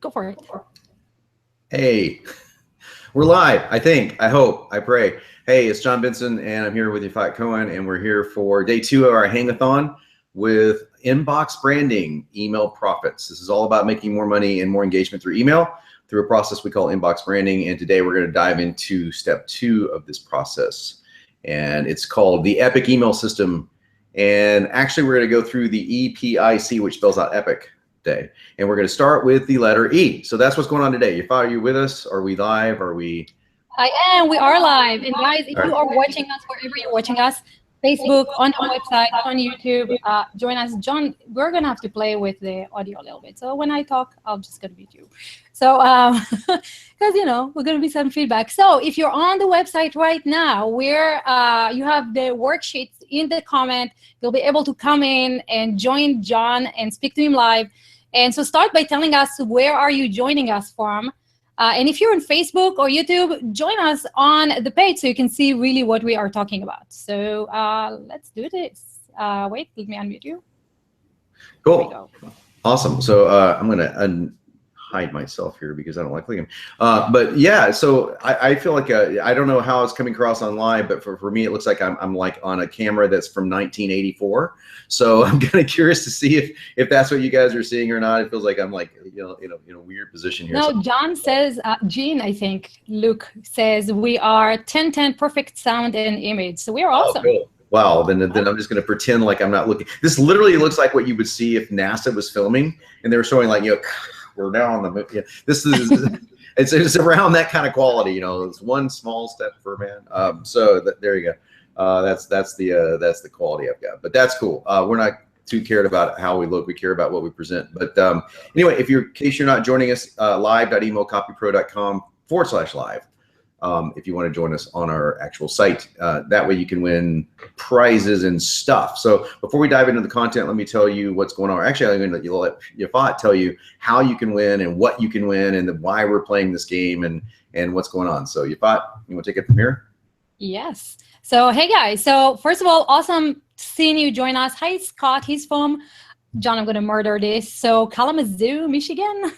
Go for it. Hey, we're live, I think, I hope, I pray. Hey, it's John Benson, and I'm here with Yafat Cohen, and we're here for day 2 of our hang-a-thon with inbox branding, email profits. This is all about making more money and more engagement through email, through a process we call inbox branding, and today we're going to dive into step 2 of this process, and it's called the Epic Email System. And actually, we're going to go through the EPIC, which spells out Epic Day, and we're going to start with the letter E. So that's what's going on today. Yafat, are you with us? Are we live? Are we? I am. We are live. And guys, if you are watching us, wherever you're watching us, Facebook, on our website, on YouTube, join us. John, we're going to have to play with the audio a little bit. So when I talk, I'm just going to beat you. So, because, you know, we're going to be some feedback. So if you're on the website right now, where you have the worksheets in the comment, you'll be able to come in and join John and speak to him live. And so start by telling us, where are you joining us from? And if you're on Facebook or YouTube, join us on the page so you can see really what we are talking about. So let's do this. Wait, let me unmute you. Cool. Awesome. So I'm going to hide myself here because I don't like clicking. But yeah, so I feel like I don't know how it's coming across online, but for me, it looks like I'm like on a camera that's from 1984. So I'm kind of curious to see if that's what you guys are seeing or not. It feels like I'm like in a weird position here. No, John says, Jean, I think, Luke says we are 10/10 perfect sound and image. So we're awesome. Oh, cool. Wow, then I'm just going to pretend like I'm not looking. This literally looks like what you would see if NASA was filming and they were showing like, we're now on the moon. Yeah, this is it's around that kind of quality. It's one small step for man. So there you go. That's the quality I've got. But that's cool. We're not too cared about how we look. We care about what we present. But anyway, in case you're not joining us, live.emailcopypro.com/live. If you want to join us on our actual site, that way you can win prizes and stuff. So before we dive into the content, let me tell you what's going on. Actually, I'm going to let Yafat tell you how you can win and what you can win and why we're playing this game and what's going on. So Yafat, you want to take it from here? Yes. So hey guys. So first of all, awesome seeing you join us. Hi Scott. He's from John. I'm going to murder this. So Kalamazoo, Michigan.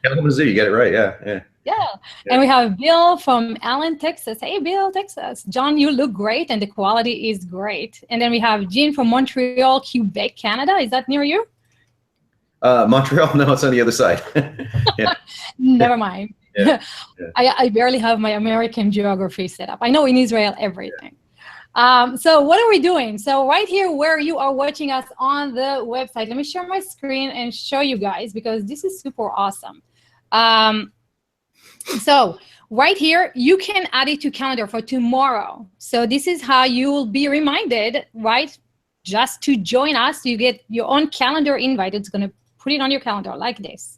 Kalamazoo, you got it right. Yeah. Yeah, and we have Bill from Allen, Texas. Hey, Bill, Texas. John, you look great, and the quality is great. And then we have Jean from Montreal, Quebec, Canada. Is that near you? Montreal? No, it's on the other side. Yeah. Never mind. Yeah. I barely have my American geography set up. I know in Israel everything. So what are we doing? So right here where you are watching us on the website, let me share my screen and show you guys because this is super awesome. So right here, you can add it to calendar for tomorrow. So this is how you will be reminded, right? Just to join us, you get your own calendar invite. It's going to put it on your calendar like this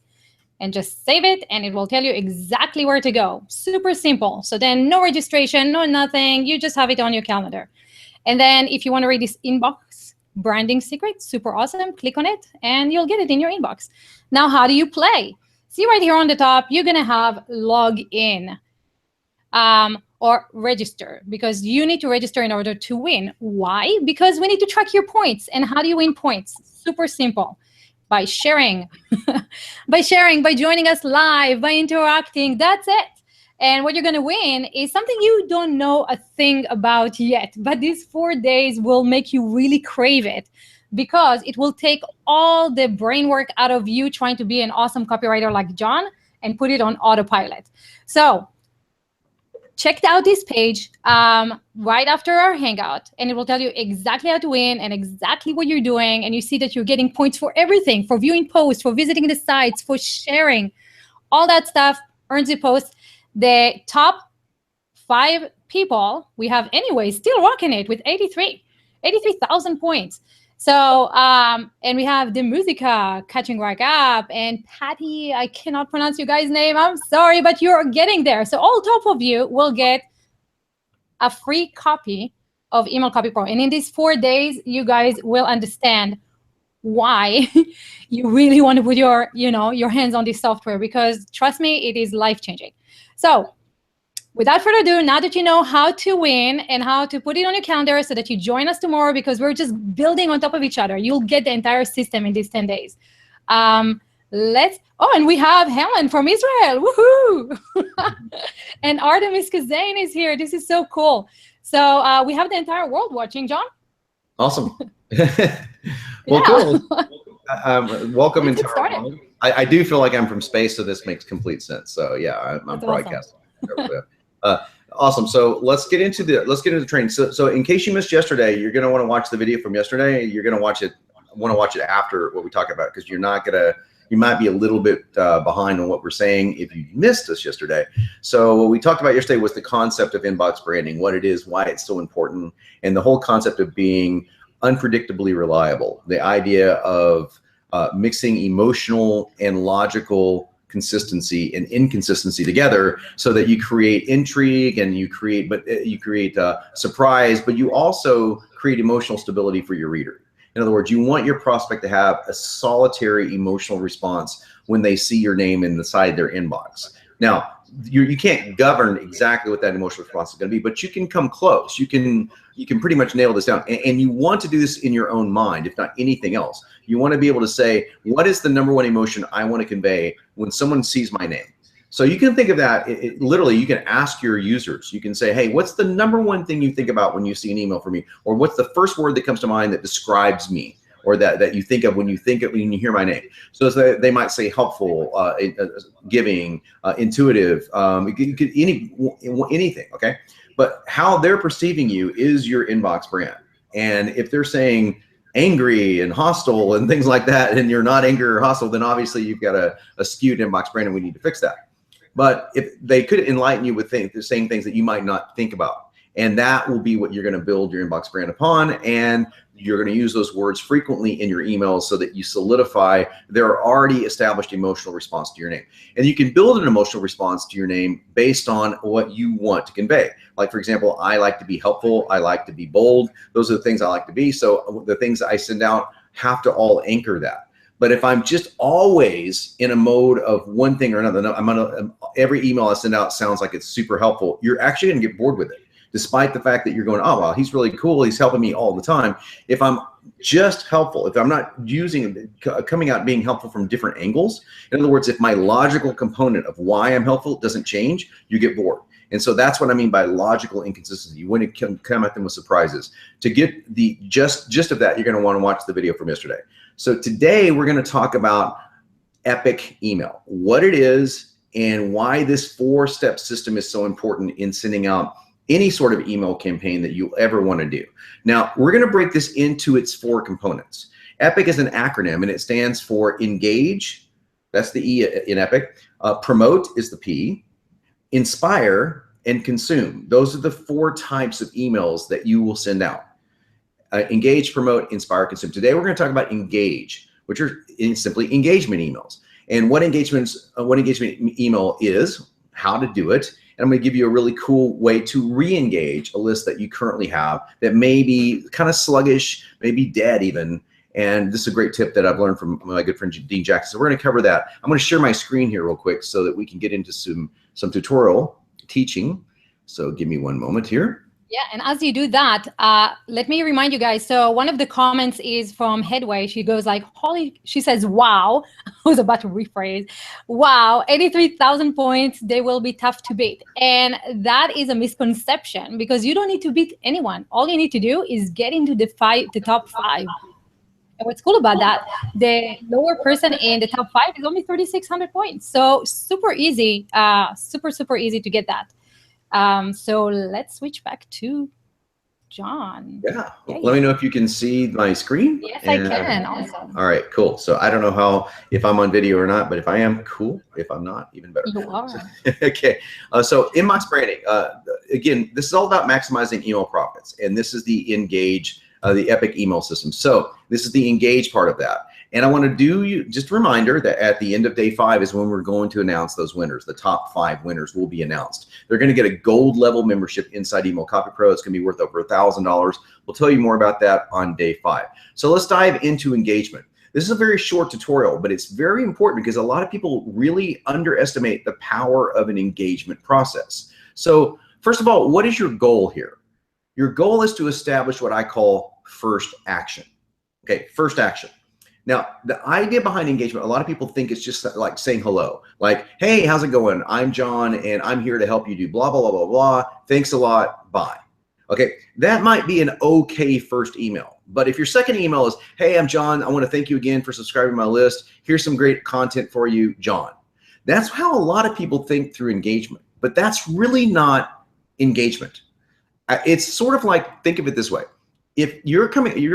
and just save it. And it will tell you exactly where to go. Super simple. So then no registration, no nothing. You just have it on your calendar. And then if you want to read this inbox branding secret, super awesome. Click on it and you'll get it in your inbox. Now, how do you play? See right here on the top, you're going to have log in or register because you need to register in order to win. Why? Because we need to track your points. And how do you win points? Super simple. By sharing, by joining us live, by interacting. That's it. And what you're going to win is something you don't know a thing about yet. But these 4 days will make you really crave it, because it will take all the brain work out of you trying to be an awesome copywriter like John and put it on autopilot. So check out this page right after our hangout, and it will tell you exactly how to win and exactly what you're doing. And you see that you're getting points for everything, for viewing posts, for visiting the sites, for sharing. All that stuff earns you posts. The top 5 people we have anyway still rocking it with 83,000 points. So, and we have the Musica catching right up, and Patty, I cannot pronounce you guys' name. I'm sorry, but you're getting there. So all top of you will get a free copy of Email Copy Pro. And in these 4 days, you guys will understand why you really want to put your hands on this software, because trust me, it is life-changing. So without further ado, now that you know how to win and how to put it on your calendar so that you join us tomorrow, because we're just building on top of each other. You'll get the entire system in these 10 days. and we have Helen from Israel. Woohoo! And Artemis Kazane is here. This is so cool. So we have the entire world watching, John. Awesome. Well, cool. Welcome into our world. I do feel like I'm from space, so this makes complete sense. So yeah, I'm broadcasting. Awesome. Awesome. So let's get into the training. So in case you missed yesterday, you're going to want to watch the video from yesterday. You're going to want to watch it after what we talk about, because you might be a little bit behind on what we're saying if you missed us yesterday. So what we talked about yesterday was the concept of inbox branding, what it is, why it's so important, and the whole concept of being unpredictably reliable. The idea of mixing emotional and logical consistency and inconsistency together, so that you create intrigue and you create surprise, but you also create emotional stability for your reader. In other words, you want your prospect to have a solitary emotional response when they see your name inside their inbox. Now, you can't govern exactly what that emotional response is going to be, but you can come close. You can pretty much nail this down. And you want to do this in your own mind, if not anything else. You want to be able to say, what is the #1 emotion I want to convey when someone sees my name? So you can think of that, literally, you can ask your users. You can say, hey, what's the #1 thing you think about when you see an email from me? Or what's the first word that comes to mind that describes me? Or that you think of when you hear my name. So they might say helpful, giving, intuitive, anything, okay? But how they're perceiving you is your inbox brand. And if they're saying angry and hostile and things like that, and you're not angry or hostile, then obviously you've got a skewed inbox brand, and we need to fix that. But if they could enlighten you with saying things that you might not think about, and that will be what you're going to build your inbox brand upon, and you're going to use those words frequently in your emails so that you solidify their already established emotional response to your name. And you can build an emotional response to your name based on what you want to convey. Like, for example, I like to be helpful. I like to be bold. Those are the things I like to be. So the things I send out have to all anchor that. But if I'm just always in a mode of one thing or another, every email I send out sounds like it's super helpful, you're actually going to get bored with it. Despite the fact that you're going, oh, well, he's really cool, he's helping me all the time. If I'm just helpful, if I'm not coming out being helpful from different angles, in other words, if my logical component of why I'm helpful doesn't change, you get bored. And so that's what I mean by logical inconsistency. You want to come at them with surprises. To get the gist of that, you're going to want to watch the video from yesterday. So today we're going to talk about epic email, what it is, and why this 4-step system is so important in sending out any sort of email campaign that you ever want to do. Now, we're going to break this into its 4 components. EPIC is an acronym, and it stands for engage, that's the E in EPIC, promote is the P, inspire, and consume. Those are the 4 types of emails that you will send out. Engage, promote, inspire, consume. Today, we're going to talk about engage, which are simply engagement emails. And what engagement email is, how to do it, and I'm going to give you a really cool way to re-engage a list that you currently have that may be kind of sluggish, maybe dead even. And this is a great tip that I've learned from my good friend Dean Jackson. So we're going to cover that. I'm going to share my screen here real quick so that we can get into some tutorial teaching. So give me one moment here. Yeah, and as you do that, let me remind you guys. So one of the comments is from Headway. She goes like, she says, wow. I was about to rephrase. Wow, 83,000 points. They will be tough to beat. And that is a misconception, because you don't need to beat anyone. All you need to do is get into the top 5. And what's cool about that, the lower person in the top 5 is only 3,600 points. So super easy, super easy to get that. So let's switch back to John. Yeah. Let me know if you can see my screen. Yes, I can. Awesome. All right, cool. So I don't know if I'm on video or not, but if I am, cool. If I'm not, even better. You are. Okay. So inbox branding. Again, this is all about maximizing email profits, and this is the engage, the epic email system. So this is the engage part of that. And I want to do you just a reminder that at the end of day 5 is when we're going to announce those winners. The top 5 winners will be announced. They're going to get a gold level membership inside Email Copy Pro. It's going to be worth over $1,000. We'll tell you more about that on day 5. So let's dive into engagement. This is a very short tutorial, but it's very important because a lot of people really underestimate the power of an engagement process. So first of all, what is your goal here? Your goal is to establish what I call first action. Okay, first action. Now, the idea behind engagement, a lot of people think it's just like saying hello. Like, hey, how's it going? I'm John, and I'm here to help you do blah, blah, blah, blah, blah. Thanks a lot. Bye. Okay, that might be an okay first email. But if your second email is, hey, I'm John. I want to thank you again for subscribing to my list. Here's some great content for you, John. That's how a lot of people think through engagement. But that's really not engagement. It's sort of like, think of it this way. If you're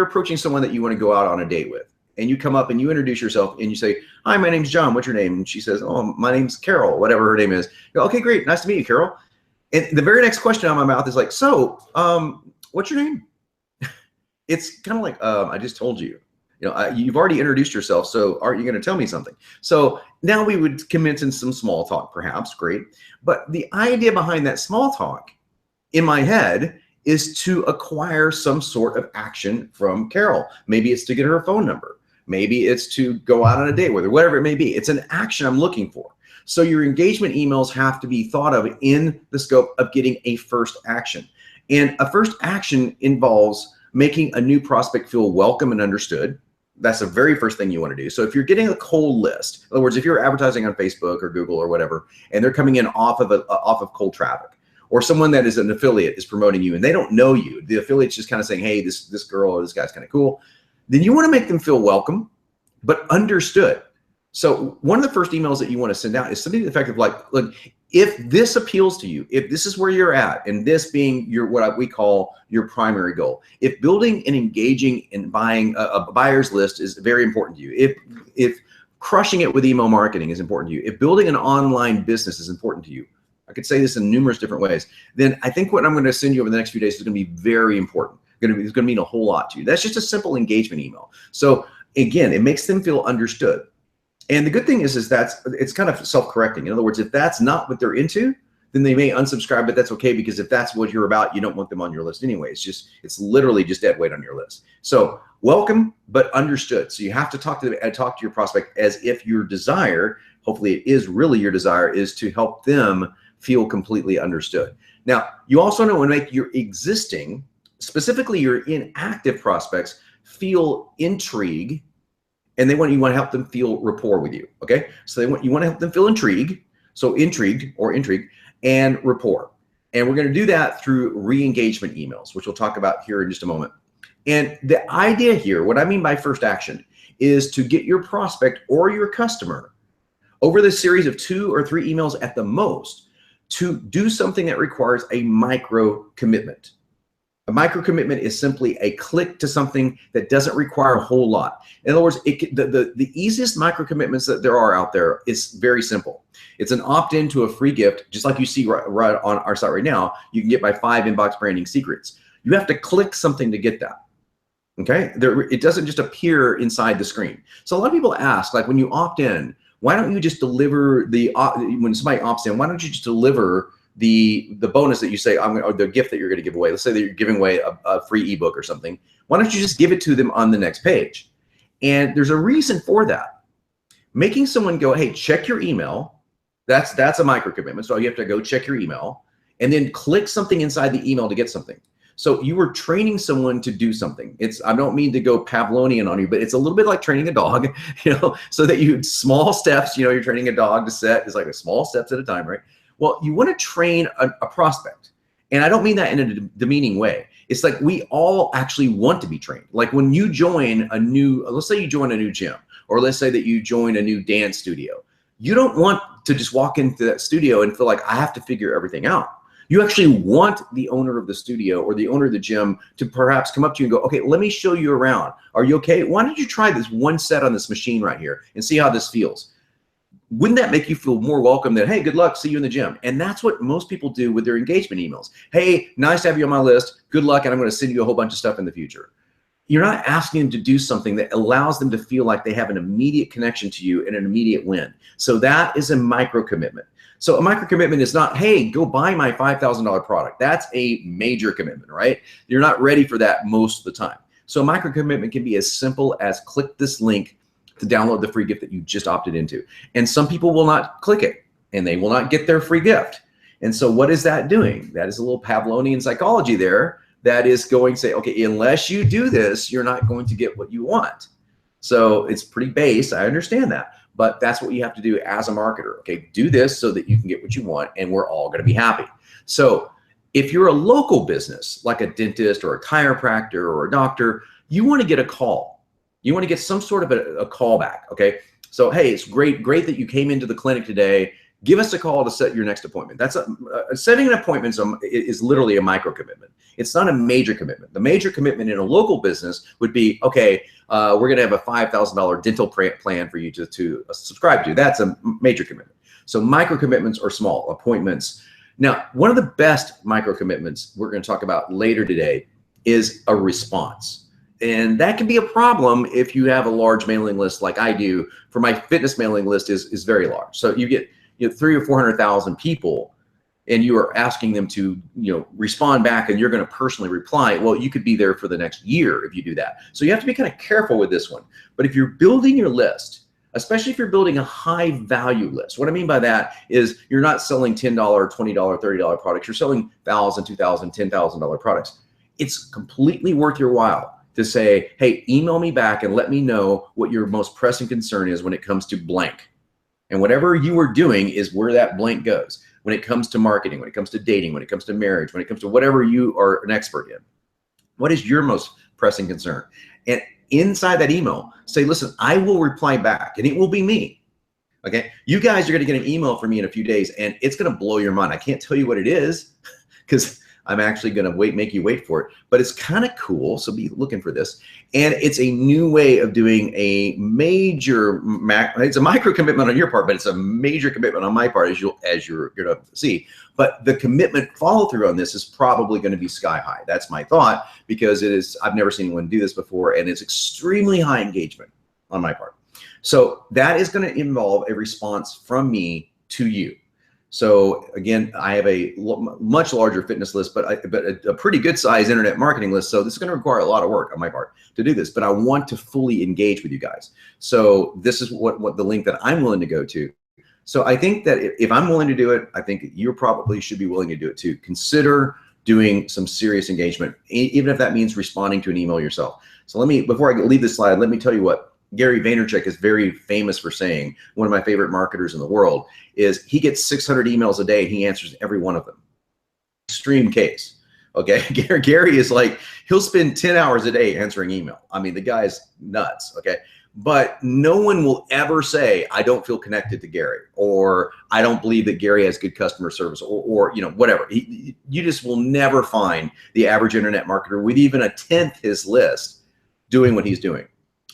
approaching someone that you want to go out on a date with, and you come up and you introduce yourself and you say, hi, my name's John. What's your name? And she says, oh, my name's Carol, whatever her name is. You go, okay, great. Nice to meet you, Carol. And the very next question out of my mouth is like, so what's your name? It's kind of like, I just told you. You've already introduced yourself, so aren't you going to tell me something? So now we would commence in some small talk, perhaps, great. But the idea behind that small talk in my head is to acquire some sort of action from Carol. Maybe it's to get her phone number. Maybe it's to go out on a date with her, whatever it may be. It's an action I'm looking for. So your engagement emails have to be thought of in the scope of getting a first action. And a first action involves making a new prospect feel welcome and understood. That's the very first thing you want to do. So if you're getting a cold list, in other words, if you're advertising on Facebook or Google or whatever, and they're coming in off of cold traffic, or someone that is an affiliate is promoting you and they don't know you, the affiliate's just kind of saying, hey, this girl or this guy's kind of cool, then you want to make them feel welcome, but understood. So one of the first emails that you want to send out is something to the effect of like, look, if this appeals to you, if this is where you're at, and this being what we call your primary goal, if building and engaging and buying a buyer's list is very important to you, if crushing it with email marketing is important to you, if building an online business is important to you, I could say this in numerous different ways, then I think what I'm going to send you over the next few days is going to be very important. It's going to mean a whole lot to you. That's just a simple engagement email. So again, it makes them feel understood. And the good thing is it's kind of self-correcting. In other words, if that's not what they're into, then they may unsubscribe, but that's okay, because if that's what you're about, you don't want them on your list anyway. It's literally just dead weight on your list. So welcome, but understood. So you have to talk to your prospect as if your desire, hopefully it is really your desire, is to help them feel completely understood. Now, you also want to make your existing, specifically your inactive prospects, feel intrigue, and you want to help them feel rapport with you. Okay, so you want to help them feel intrigue, so intrigue and rapport, and we're going to do that through re-engagement emails, which we'll talk about here in just a moment. And the idea here, what I mean by first action, is to get your prospect or your customer over this series of 2 or 3 emails at the most to do something that requires a micro commitment. A micro commitment is simply a click to something that doesn't require a whole lot. In other words, the easiest micro commitments that there are out there is very simple. It's an opt-in to a free gift, just like you see right on our site right now. You can get my 5 inbox branding secrets. You have to click something to get that. Okay, it doesn't just appear inside the screen. So a lot of people ask, like, when you opt in, why don't you just deliver when somebody opts in, why don't you just deliver the bonus that you say, or the gift that you're going to give away? Let's say that you're giving away a free ebook or something. Why don't you just give it to them on the next page? And there's a reason for that. Making someone go, hey, check your email. That's a micro commitment. So you have to go check your email and then click something inside the email to get something. So you were training someone to do something. I don't mean to go Pavlovian on you, but it's a little bit like training a dog, so that you small steps, you're training a dog to set. It's like a small steps at a time, right? Well, you want to train a prospect. And I don't mean that in a demeaning way. It's like we all actually want to be trained. Like when you join let's say you join a new gym, or let's say that you join a new dance studio. You don't want to just walk into that studio and feel like I have to figure everything out. You actually want the owner of the studio or the owner of the gym to perhaps come up to you and go, okay, let me show you around. Are you okay? Why don't you try this one set on this machine right here and see how this feels? Wouldn't that make you feel more welcome than, hey, good luck, see you in the gym? And that's what most people do with their engagement emails. Hey, nice to have you on my list. Good luck, and I'm going to send you a whole bunch of stuff in the future. You're not asking them to do something that allows them to feel like they have an immediate connection to you and an immediate win. So that is a micro commitment. So a micro commitment is not, hey, go buy my $5,000 product. That's a major commitment, right? You're not ready for that most of the time. So a micro commitment can be as simple as click this link to download the free gift that you just opted into. And some people will not click it and they will not get their free gift. And so what is that doing? That is a little Pavlovian psychology there that is going to say, okay, unless you do this, you're not going to get what you want. So it's pretty base. I understand that. But that's what you have to do as a marketer. Okay, do this so that you can get what you want, and we're all going to be happy. So if you're a local business, like a dentist or a chiropractor or a doctor, you want to get a call. You want to get some sort of a call back. Okay, so hey, it's great that you came into the clinic today. Give us a call to set your next appointment. That's setting an appointment is literally a micro commitment. It's not a major commitment. The major commitment in a local business would be, okay, we're going to have a $5,000 dental plan for you to subscribe to. That's a major commitment. So micro commitments are small appointments. Now, one of the best micro commitments we're going to talk about later today is a response. And that can be a problem if you have a large mailing list like I do. For my fitness mailing list is very large. So you get 300,000 or 400,000 people, and you are asking them to respond back, and you're going to personally reply. Well, you could be there for the next year if you do that. So you have to be kind of careful with this one. But if you're building your list, especially if you're building a high value list, what I mean by that is you're not selling $10, $20, $30 products. You're selling $1,000, $2,000, $10,000 products. It's completely worth your while to say, hey, email me back and let me know what your most pressing concern is when it comes to blank. And whatever you are doing is where that blank goes. When it comes to marketing, when it comes to dating, when it comes to marriage, when it comes to whatever you are an expert in, what is your most pressing concern? And inside that email, say, listen, I will reply back, and it will be me. Okay, you guys are going to get an email from me in a few days, and it's going to blow your mind. I can't tell you what it is because I'm actually going to make you wait for it, but it's kind of cool. So be looking for this. And it's a new way of doing a major, it's a micro commitment on your part, but it's a major commitment on my part, as you're going to see. But the commitment follow through on this is probably going to be sky high. That's my thought, because I've never seen anyone do this before, and it's extremely high engagement on my part. So that is going to involve a response from me to you. So again, I have a much larger fitness list, but a pretty good size internet marketing list. So this is going to require a lot of work on my part to do this, but I want to fully engage with you guys. So this is what the link that I'm willing to go to. So I think that if I'm willing to do it, I think you probably should be willing to do it too. Consider doing some serious engagement, even if that means responding to an email yourself. So before I leave this slide, let me tell you what Gary Vaynerchuk is very famous for saying. One of my favorite marketers in the world is he gets 600 emails a day. He answers every one of them. Extreme case. Okay. Gary is like, he'll spend 10 hours a day answering email. I mean, the guy's nuts. Okay. But no one will ever say, I don't feel connected to Gary, or I don't believe that Gary has good customer service, or whatever. You just will never find the average internet marketer with even a 10th his list doing what he's doing.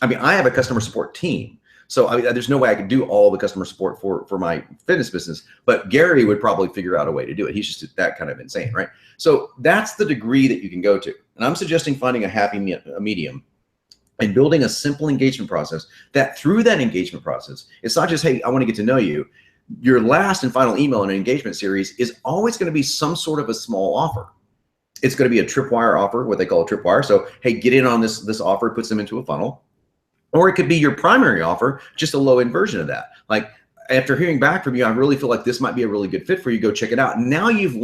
I mean, I have a customer support team, so there's no way I could do all the customer support for my fitness business, but Gary would probably figure out a way to do it. He's just that kind of insane, right? So that's the degree that you can go to. And I'm suggesting finding a happy medium and building a simple engagement process that through that engagement process, it's not just, hey, I want to get to know you. Your last and final email in an engagement series is always going to be some sort of a small offer. It's going to be a tripwire offer, what they call a tripwire. So, hey, get in on this offer, puts them into a funnel. Or it could be your primary offer, just a low-end version of that. Like, after hearing back from you, I really feel like this might be a really good fit for you. Go check it out. Now you've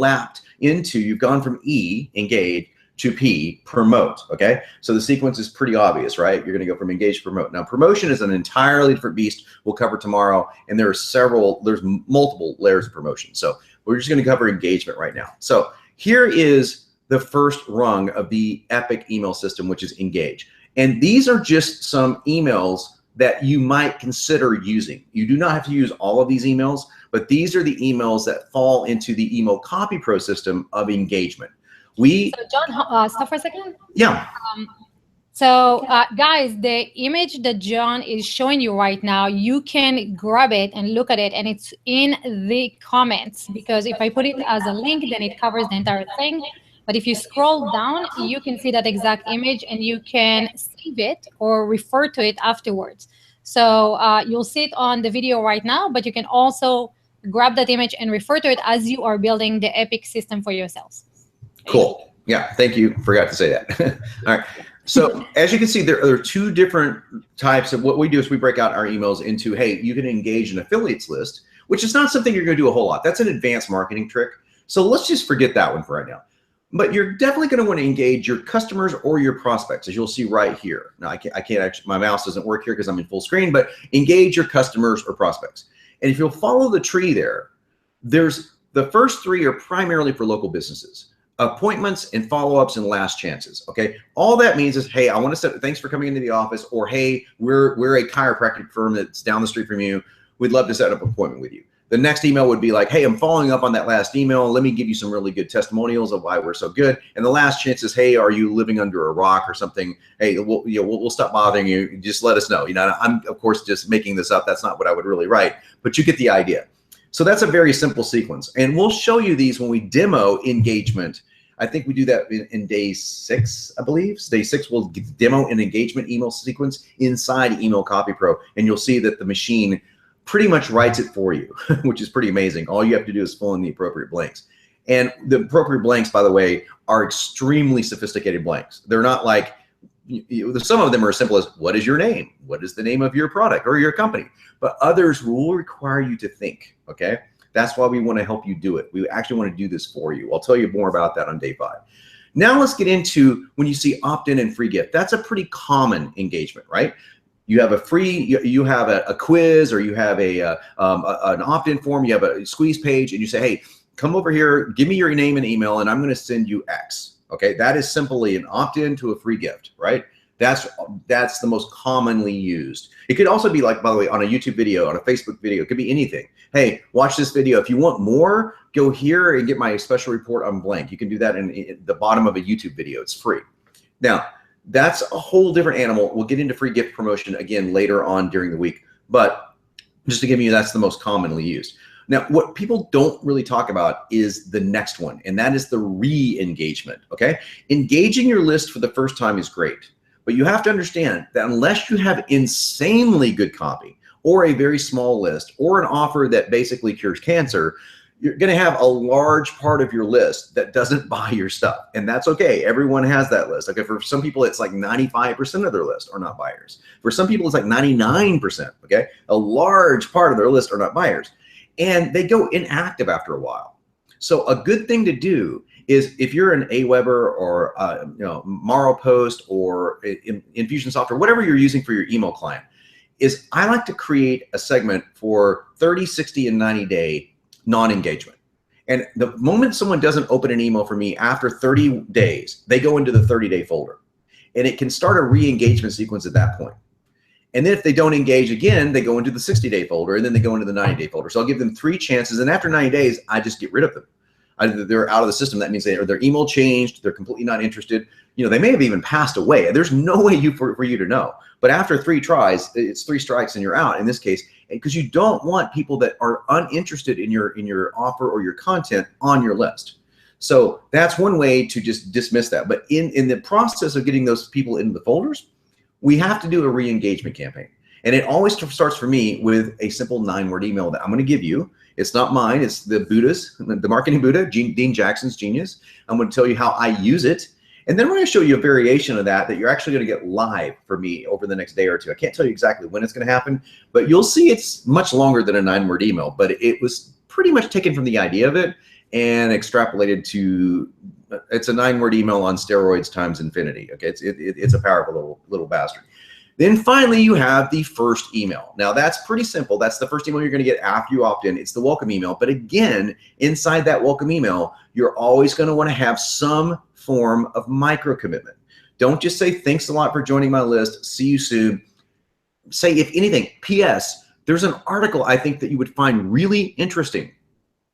you've gone from E, engage, to P, promote, okay? So the sequence is pretty obvious, right? You're gonna go from engage to promote. Now, promotion is an entirely different beast we'll cover tomorrow, and there's multiple layers of promotion. So we're just gonna cover engagement right now. So here is the first rung of the epic email system, which is engage. And these are just some emails that you might consider using. You do not have to use all of these emails, but these are the emails that fall into the email copy pro system of engagement. So John, stop for a second. Yeah. Guys, the image that John is showing you right now, you can grab it and look at it, and it's in the comments, because if I put it as a link, then it covers the entire thing. But if you scroll down, you can see that exact image, and you can save it or refer to it afterwards. So you'll see it on the video right now, but you can also grab that image and refer to it as you are building the epic system for yourselves. Cool. Yeah, thank you. Forgot to say that. All right. So as you can see, there are two different types of what we do is we break out our emails into, hey, you can engage an affiliates list, which is not something you're going to do a whole lot. That's an advanced marketing trick. So let's just forget that one for right now. But you're definitely going to want to engage your customers or your prospects, as you'll see right here. Now, I can't actually, my mouse doesn't work here because I'm in full screen, but engage your customers or prospects. And if you'll follow the tree there, there's the first three are primarily for local businesses: appointments and follow-ups and last chances. Okay. All that means is, hey, I want to set, thanks for coming into the office, or hey, we're a chiropractic firm that's down the street from you. We'd love to set up an appointment with you. The next email would be like, hey, I'm following up on that last email. Let me give you some really good testimonials of why we're so good. And the last chance is, hey, are you living under a rock or something? Hey, we'll stop bothering you. Just let us know. I'm of course just making this up. That's not what I would really write, but you get the idea. So that's a very simple sequence. And we'll show you these when we demo engagement. I think we do that in day 6, I believe. So day 6, we'll demo an engagement email sequence inside Email Copy Pro. And you'll see that the machine pretty much writes it for you, which is pretty amazing. All you have to do is fill in the appropriate blanks. And the appropriate blanks, by the way, are extremely sophisticated blanks. They're not like, some of them are as simple as, what is your name? What is the name of your product or your company? But others will require you to think, okay? That's why we want to help you do it. We actually want to do this for you. I'll tell you more about that on day 5. Now let's get into when you see opt-in and free gift. That's a pretty common engagement, right? You have a free, you have a quiz, or you have an opt-in form, you have a squeeze page, and you say, hey, come over here, give me your name and email, and I'm going to send you X. Okay, that is simply an opt-in to a free gift, right? That's the most commonly used. It could also be like, by the way, on a YouTube video, on a Facebook video, it could be anything. Hey, watch this video. If you want more, go here and get my special report on blank. You can do that in the bottom of a YouTube video. It's free. Now, that's a whole different animal. We'll get into free gift promotion again later on during the week. But just to give you, that's the most commonly used. Now, what people don't really talk about is the next one, and that is the re-engagement, okay? Engaging your list for the first time is great, but you have to understand that unless you have insanely good copy or a very small list or an offer that basically cures cancer, you're going to have a large part of your list that doesn't buy your stuff. And that's okay. Everyone has that list. Okay. For some people, it's like 95% of their list are not buyers. For some people, it's like 99%. Okay. A large part of their list are not buyers, and they go inactive after a while. So a good thing to do is, if you're an Aweber or Maropost or Infusionsoft or whatever you're using for your email client, is I like to create a segment for 30, 60, and 90-day non-engagement. And the moment someone doesn't open an email from me after 30 days, they go into the 30-day folder. And it can start a re-engagement sequence at that point. And then if they don't engage again, they go into the 60-day folder, and then they go into the 90-day folder. So I'll give them 3 chances. And after 90 days, I just get rid of them. Either they're out of the system. That means their email changed. They're completely not interested. They may have even passed away. There's no way for you to know. But after 3 tries, it's 3 strikes and you're out in this case, because you don't want people that are uninterested in your offer or your content on your list. So that's one way to just dismiss that. But in the process of getting those people into the folders, we have to do a re-engagement campaign. And it always starts for me with a simple 9-word email that I'm going to give you. It's not mine. It's the Buddha's, the marketing Buddha, Dean Jackson's genius. I'm going to tell you how I use it. And then we're going to show you a variation of that you're actually going to get live for me over the next day or 2. I can't tell you exactly when it's going to happen, but you'll see it's much longer than a 9-word email. But it was pretty much taken from the idea of it and extrapolated to, it's a 9-word email on steroids times infinity. Okay, it's a powerful little bastard. Then finally, you have the first email. Now, that's pretty simple. That's the first email you're going to get after you opt in. It's the welcome email. But again, inside that welcome email, you're always going to want to have some form of micro commitment. Don't just say, thanks a lot for joining my list. See you soon. Say, if anything, P.S., there's an article I think that you would find really interesting.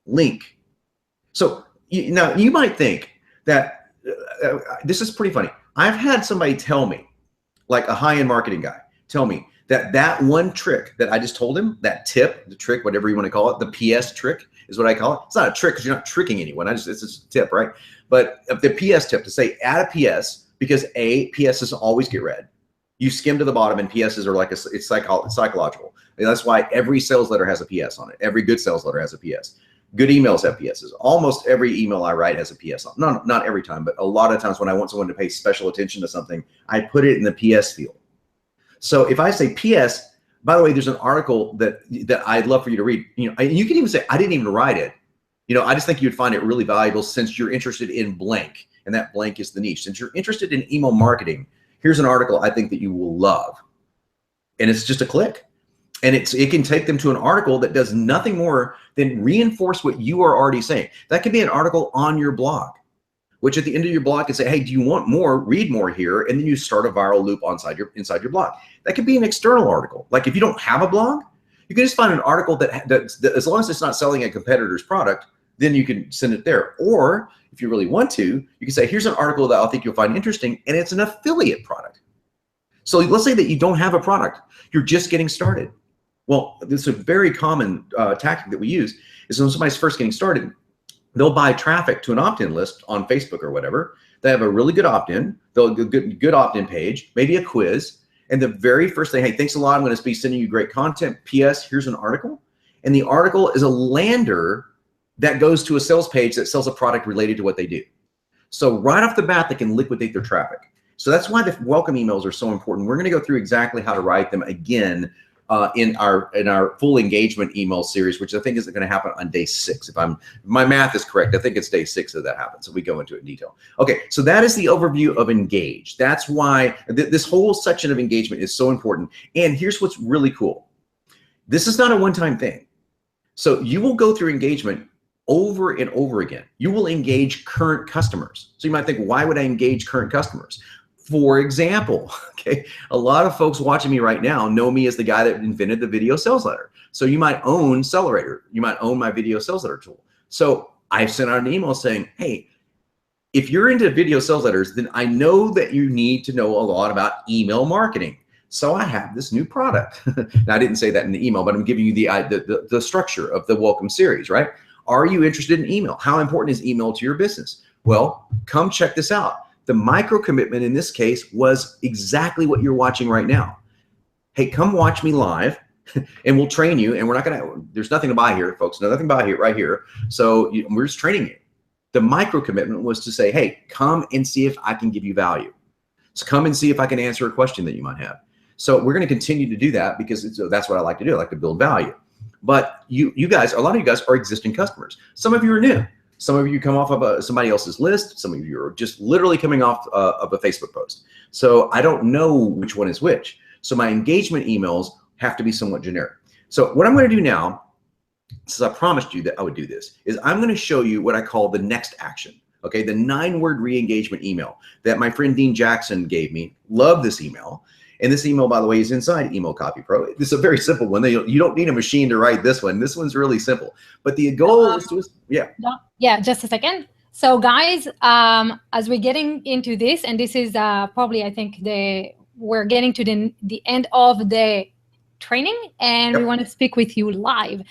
Link. So now you might think that this is pretty funny. I've had somebody tell me, like a high-end marketing guy, tell me that one trick that I just told him, that tip, the trick, whatever you want to call it, the PS trick is what I call it. It's not a trick because you're not tricking anyone. It's just a tip, right? But the PS tip, to say add a PS, because PSs always get read. You skim to the bottom, and PSs are like it's psychological. And that's why every sales letter has a PS on it. Every good sales letter has a PS. Good emails have PSs. Almost every email I write has a PS on. Not every time, but a lot of times when I want someone to pay special attention to something, I put it in the PS field. So if I say PS, by the way, there's an article that I'd love for you to read. And you can even say, I didn't even write it. You know, I just think you'd find it really valuable since you're interested in blank, and that blank is the niche. Since you're interested in email marketing, here's an article I think that you will love. And it's just a click. And it can take them to an article that does nothing more than reinforce what you are already saying. That could be an article on your blog, which at the end of your blog can say, hey, do you want more? Read more here. And then you start a viral loop inside your blog. That could be an external article. Like if you don't have a blog, you can just find an article that as long as it's not selling a competitor's product, then you can send it there. Or if you really want to, you can say, here's an article that I think you'll find interesting, and it's an affiliate product. So let's say that you don't have a product, you're just getting started. Well, this is a very common tactic that we use is when somebody's first getting started, they'll buy traffic to an opt-in list on Facebook or whatever. They have a really good opt-in, they'll good opt-in page, maybe a quiz. And the very first thing, hey, thanks a lot, I'm going to be sending you great content. P.S. Here's an article. And the article is a lander that goes to a sales page that sells a product related to what they do. So right off the bat, they can liquidate their traffic. So that's why the welcome emails are so important. We're going to go through exactly how to write them again in our full engagement email series, which I think is going to happen on day 6. If my math is correct, I think it's day 6 that happens. So we go into it in detail. Okay, so that is the overview of Engage. That's why this whole section of engagement is so important. And here's what's really cool. This is not a one-time thing. So you will go through engagement over and over again. You will engage current customers. So you might think, why would I engage current customers? For example, okay, a lot of folks watching me right now know me as the guy that invented the video sales letter. So you might own Accelerator. You might own my video sales letter tool. So I've sent out an email saying, hey, if you're into video sales letters, then I know that you need to know a lot about email marketing. So I have this new product. Now, I didn't say that in the email, but I'm giving you the structure of the welcome series, right? Are you interested in email? How important is email to your business? Well, come check this out. The micro commitment in this case was exactly what you're watching right now. Hey, come watch me live and we'll train you. And we're not going to, there's nothing to buy here, folks. Nothing to buy here, right here. So we're just training you. The micro commitment was to say, hey, come and see if I can give you value. So come and see if I can answer a question that you might have. So we're going to continue to do that because that's what I like to do. I like to build value. But you guys, a lot of you guys are existing customers. Some of you are new. Some of you come off of somebody else's list. Some of you are just literally coming off of a Facebook post. So I don't know which one is which. So my engagement emails have to be somewhat generic. So what I'm going to do now, since I promised you that I would do this, is I'm going to show you what I call the next action. Okay, the 9-word re-engagement email that my friend Dean Jackson gave me. Love this email. And this email, by the way, is inside Email Copy Pro. This is a very simple one. You don't need a machine to write this one. This one's really simple. But the goal is to, yeah, just a second. So guys, as we're getting into this, and this is probably, I think, we're getting to the end of the training, and we want to speak with you live.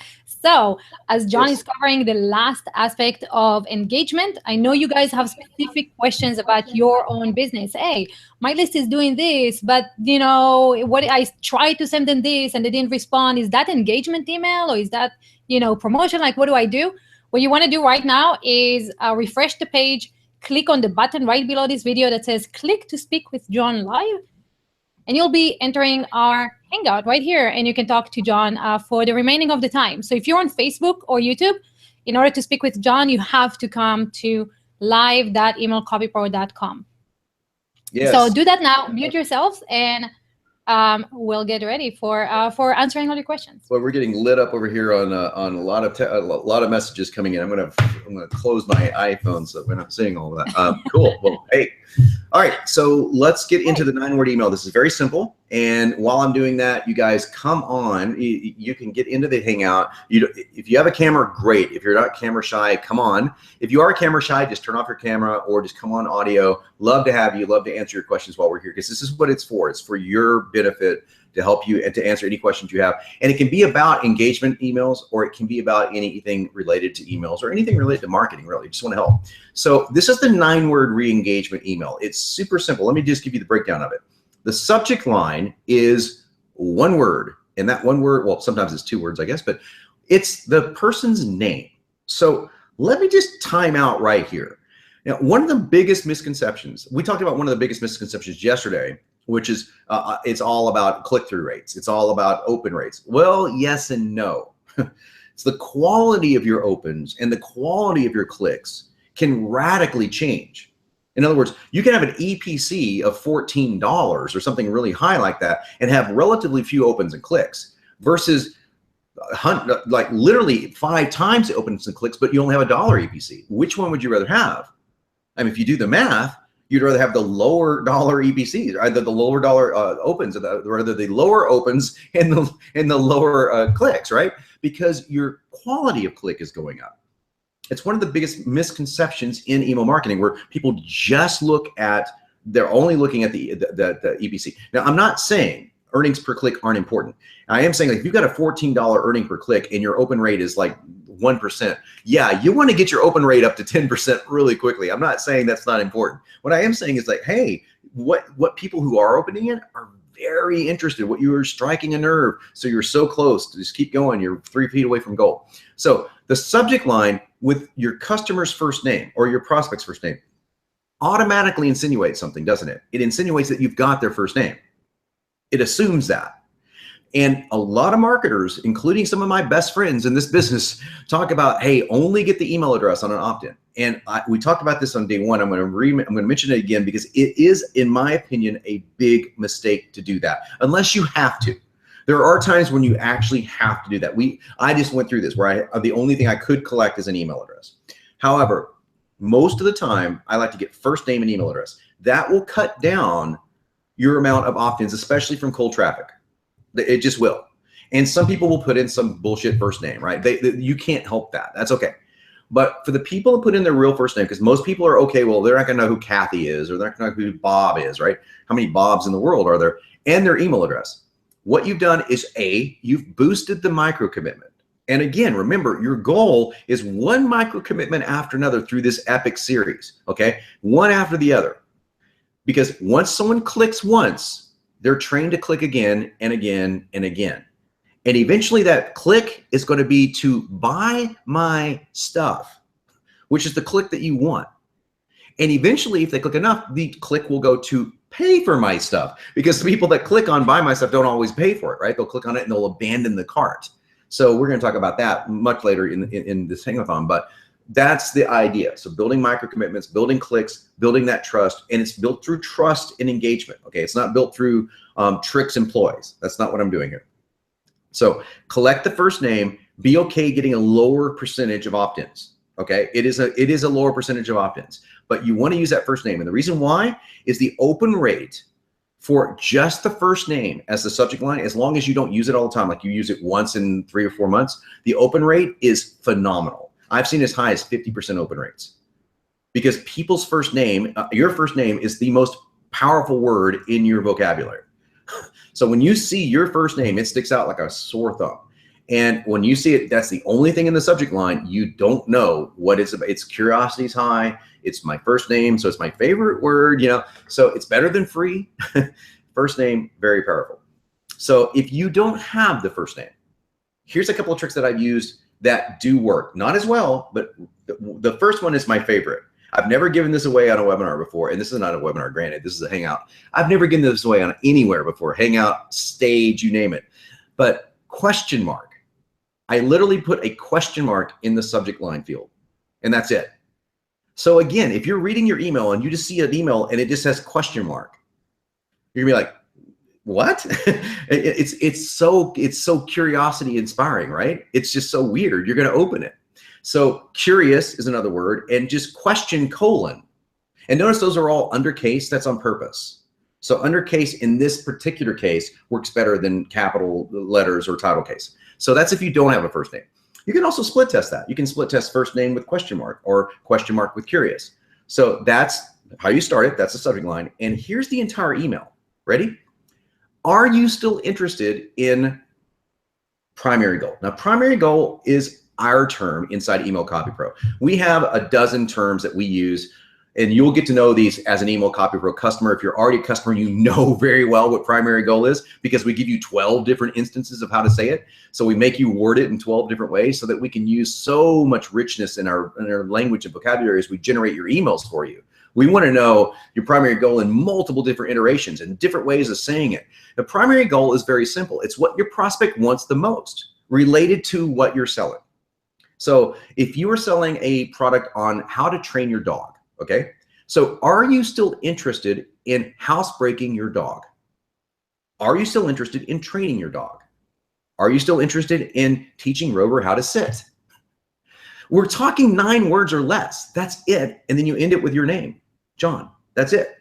So as John is covering the last aspect of engagement, I know you guys have specific questions about your own business. Hey, my list is doing this, but you know what? I tried to send them this and they didn't respond. Is that engagement email or is that promotion? Like, what do I do? What you want to do right now is refresh the page, click on the button right below this video that says "Click to speak with John live," and you'll be entering our Hangout right here, and you can talk to John for the remaining of the time. So if you're on Facebook or YouTube, in order to speak with John, you have to come to live.emailcopypro.com. Yes. So do that now, mute yourselves, and we'll get ready for answering all your questions. Well, we're getting lit up over here on a lot of messages coming in. I'm gonna close my iPhone so we're not seeing all of that. Cool. Well, hey. All right, so let's get into the 9-word email. This is very simple. And while I'm doing that, you guys come on. You can get into the Hangout. If you have a camera, great. If you're not camera shy, come on. If you are camera shy, just turn off your camera or just come on audio. Love to have you. Love to answer your questions while we're here because this is what it's for. It's for your benefit, to help you and to answer any questions you have. And it can be about engagement emails, or it can be about anything related to emails or anything related to marketing, really. Just want to help. So this is the 9-word re-engagement email. It's super simple. Let me just give you the breakdown of it. The subject line is 1 word, and that 1 word, well, sometimes it's 2 words, I guess, but it's the person's name. So let me just time out right here. Now, one of the biggest misconceptions, we talked about one of the biggest misconceptions yesterday, which is it's all about click-through rates. It's all about open rates. Well, yes and no. So the quality of your opens and the quality of your clicks can radically change. In other words, you can have an EPC of $14 or something really high like that and have relatively few opens and clicks versus like literally 5 times the opens and clicks, but you only have $1 EPC. Which one would you rather have? I mean, if you do the math, you'd rather have the lower dollar EPCs, either the lower dollar opens, or rather the lower opens and the lower clicks, right? Because your quality of click is going up. It's one of the biggest misconceptions in email marketing, where people just look at, they're only looking at the EPC. Now, I'm not saying earnings per click aren't important. I am saying, like, if you've got a $14 earning per click and your open rate is like 1%, yeah, you want to get your open rate up to 10% really quickly. I'm not saying that's not important. What I am saying is, like, hey, what people who are opening it are very interested. What you are striking a nerve. So you're so close to just keep going. You're 3 feet away from goal. So the subject line with your customer's first name or your prospect's first name automatically insinuates something, doesn't it? It insinuates that you've got their first name. It assumes that. And a lot of marketers, including some of my best friends in this business, talk about, hey, only get the email address on an opt-in. And we talked about this on day one. I'm going to mention it again because it is, in my opinion, a big mistake to do that, unless you have to. There are times when you actually have to do that. I just went through this where the only thing I could collect is an email address. However, most of the time, I like to get first name and email address. That will cut down your amount of opt-ins, especially from cold traffic. It just will. And some people will put in some bullshit first name, right? You can't help that. That's okay. But for the people who put in their real first name, because most people are, okay, well, they're not going to know who Kathy is, or they're not going to know who Bob is, right? How many Bobs in the world are there? And their email address. What you've done is, you've boosted the micro commitment. And again, remember, your goal is one micro commitment after another through this epic series, okay? One after the other. Because once someone clicks once, they're trained to click again and again and again. And eventually that click is going to be to buy my stuff, which is the click that you want. And eventually, if they click enough, the click will go to pay for my stuff, because the people that click on buy my stuff don't always pay for it, right? They'll click on it and they'll abandon the cart. So we're going to talk about that much later in this hangathon, but that's the idea. So building micro commitments, building clicks, building that trust, and it's built through trust and engagement. Okay, it's not built through tricks employees. That's not what I'm doing here. So collect the first name. Be okay getting a lower percentage of opt-ins. Okay, it is a lower percentage of opt-ins, but you want to use that first name, and the reason why is the open rate for just the first name as the subject line, as long as you don't use it all the time, like you use it once in 3 or 4 months, the open rate is phenomenal. I've seen as high as 50% open rates, because people's first name, your first name, is the most powerful word in your vocabulary. So when you see your first name, it sticks out like a sore thumb. And when you see it, that's the only thing in the subject line. You don't know what it's about. It's curiosity's high. It's my first name, so it's my favorite word, you know. So it's better than free. First name, very powerful. So if you don't have the first name, here's a couple of tricks that I've used that do work. Not as well, but the first one is my favorite. I've never given this away on a webinar before, and this is not a webinar, granted. This is a Hangout. I've never given this away on anywhere before. Hangout, stage, you name it. But question mark. I literally put a question mark in the subject line field, and that's it. So again, if you're reading your email and you just see an email and it just says question mark, you're gonna be like, what? it's so curiosity inspiring, right? It's just so weird. You're gonna open it. So curious is another word, and just question colon. And notice those are all undercase. That's on purpose. So undercase in this particular case works better than capital letters or title case. So that's if you don't have a first name. You can also split test that. You can split test first name with question mark or question mark with curious. So that's how you start it. That's the subject line. And here's the entire email. Ready? Are you still interested in primary goal? Now, primary goal is our term inside Email Copy Pro. We have a dozen terms that we use, and you'll get to know these as an Email Copy Pro customer. If you're already a customer, you know very well what primary goal is, because we give you 12 different instances of how to say it. So we make you word it in 12 different ways so that we can use so much richness in our language and vocabulary as we generate your emails for you. We want to know your primary goal in multiple different iterations and different ways of saying it. The primary goal is very simple. It's what your prospect wants the most related to what you're selling. So if you are selling a product on how to train your dog, okay? So are you still interested in housebreaking your dog? Are you still interested in training your dog? Are you still interested in teaching Rover how to sit? We're talking 9 words or less. That's it. And then you end it with your name, John. That's it.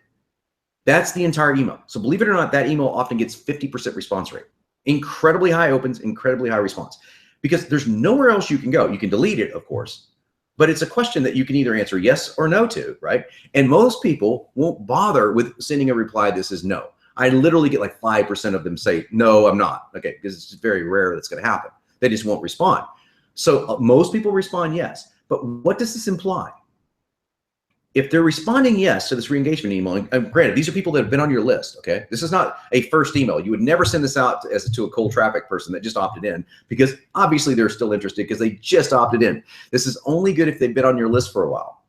That's the entire email. So believe it or not, that email often gets 50% response rate. Incredibly high opens, incredibly high response. Because there's nowhere else you can go. You can delete it, of course, but it's a question that you can either answer yes or no to, right? And most people won't bother with sending a reply that says no. I literally get like 5% of them say, no, I'm not, okay? Because it's very rare that's gonna happen. They just won't respond. So most people respond yes, but what does this imply? If they're responding yes to this re-engagement email, and granted, these are people that have been on your list, okay? This is not a first email. You would never send this out to a cold traffic person that just opted in, because obviously they're still interested because they just opted in. This is only good if they've been on your list for a while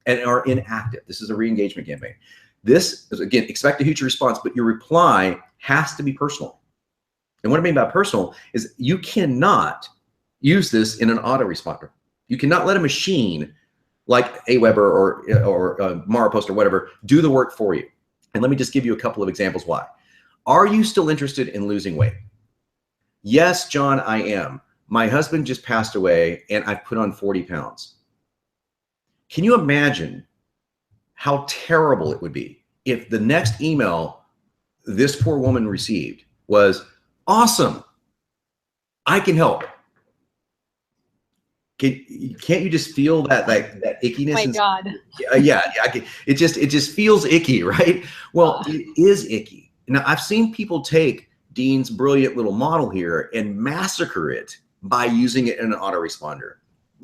and are inactive. This is a re-engagement campaign. This is, again, expect a huge response, but your reply has to be personal. And what I mean by personal is you cannot use this in an autoresponder. You cannot let a machine like Aweber or Maripost or whatever do the work for you. And let me just give you a couple of examples why. Are you still interested in losing weight? Yes, John, I am. My husband just passed away and I've put on 40 pounds. Can you imagine how terrible it would be if the next email this poor woman received was, awesome, I can help. Can't you just feel that that ickiness? Oh my God. Yeah. It just feels icky, right? Well, it is icky. Now I've seen people take Dean's brilliant little model here and massacre it by using it in an autoresponder.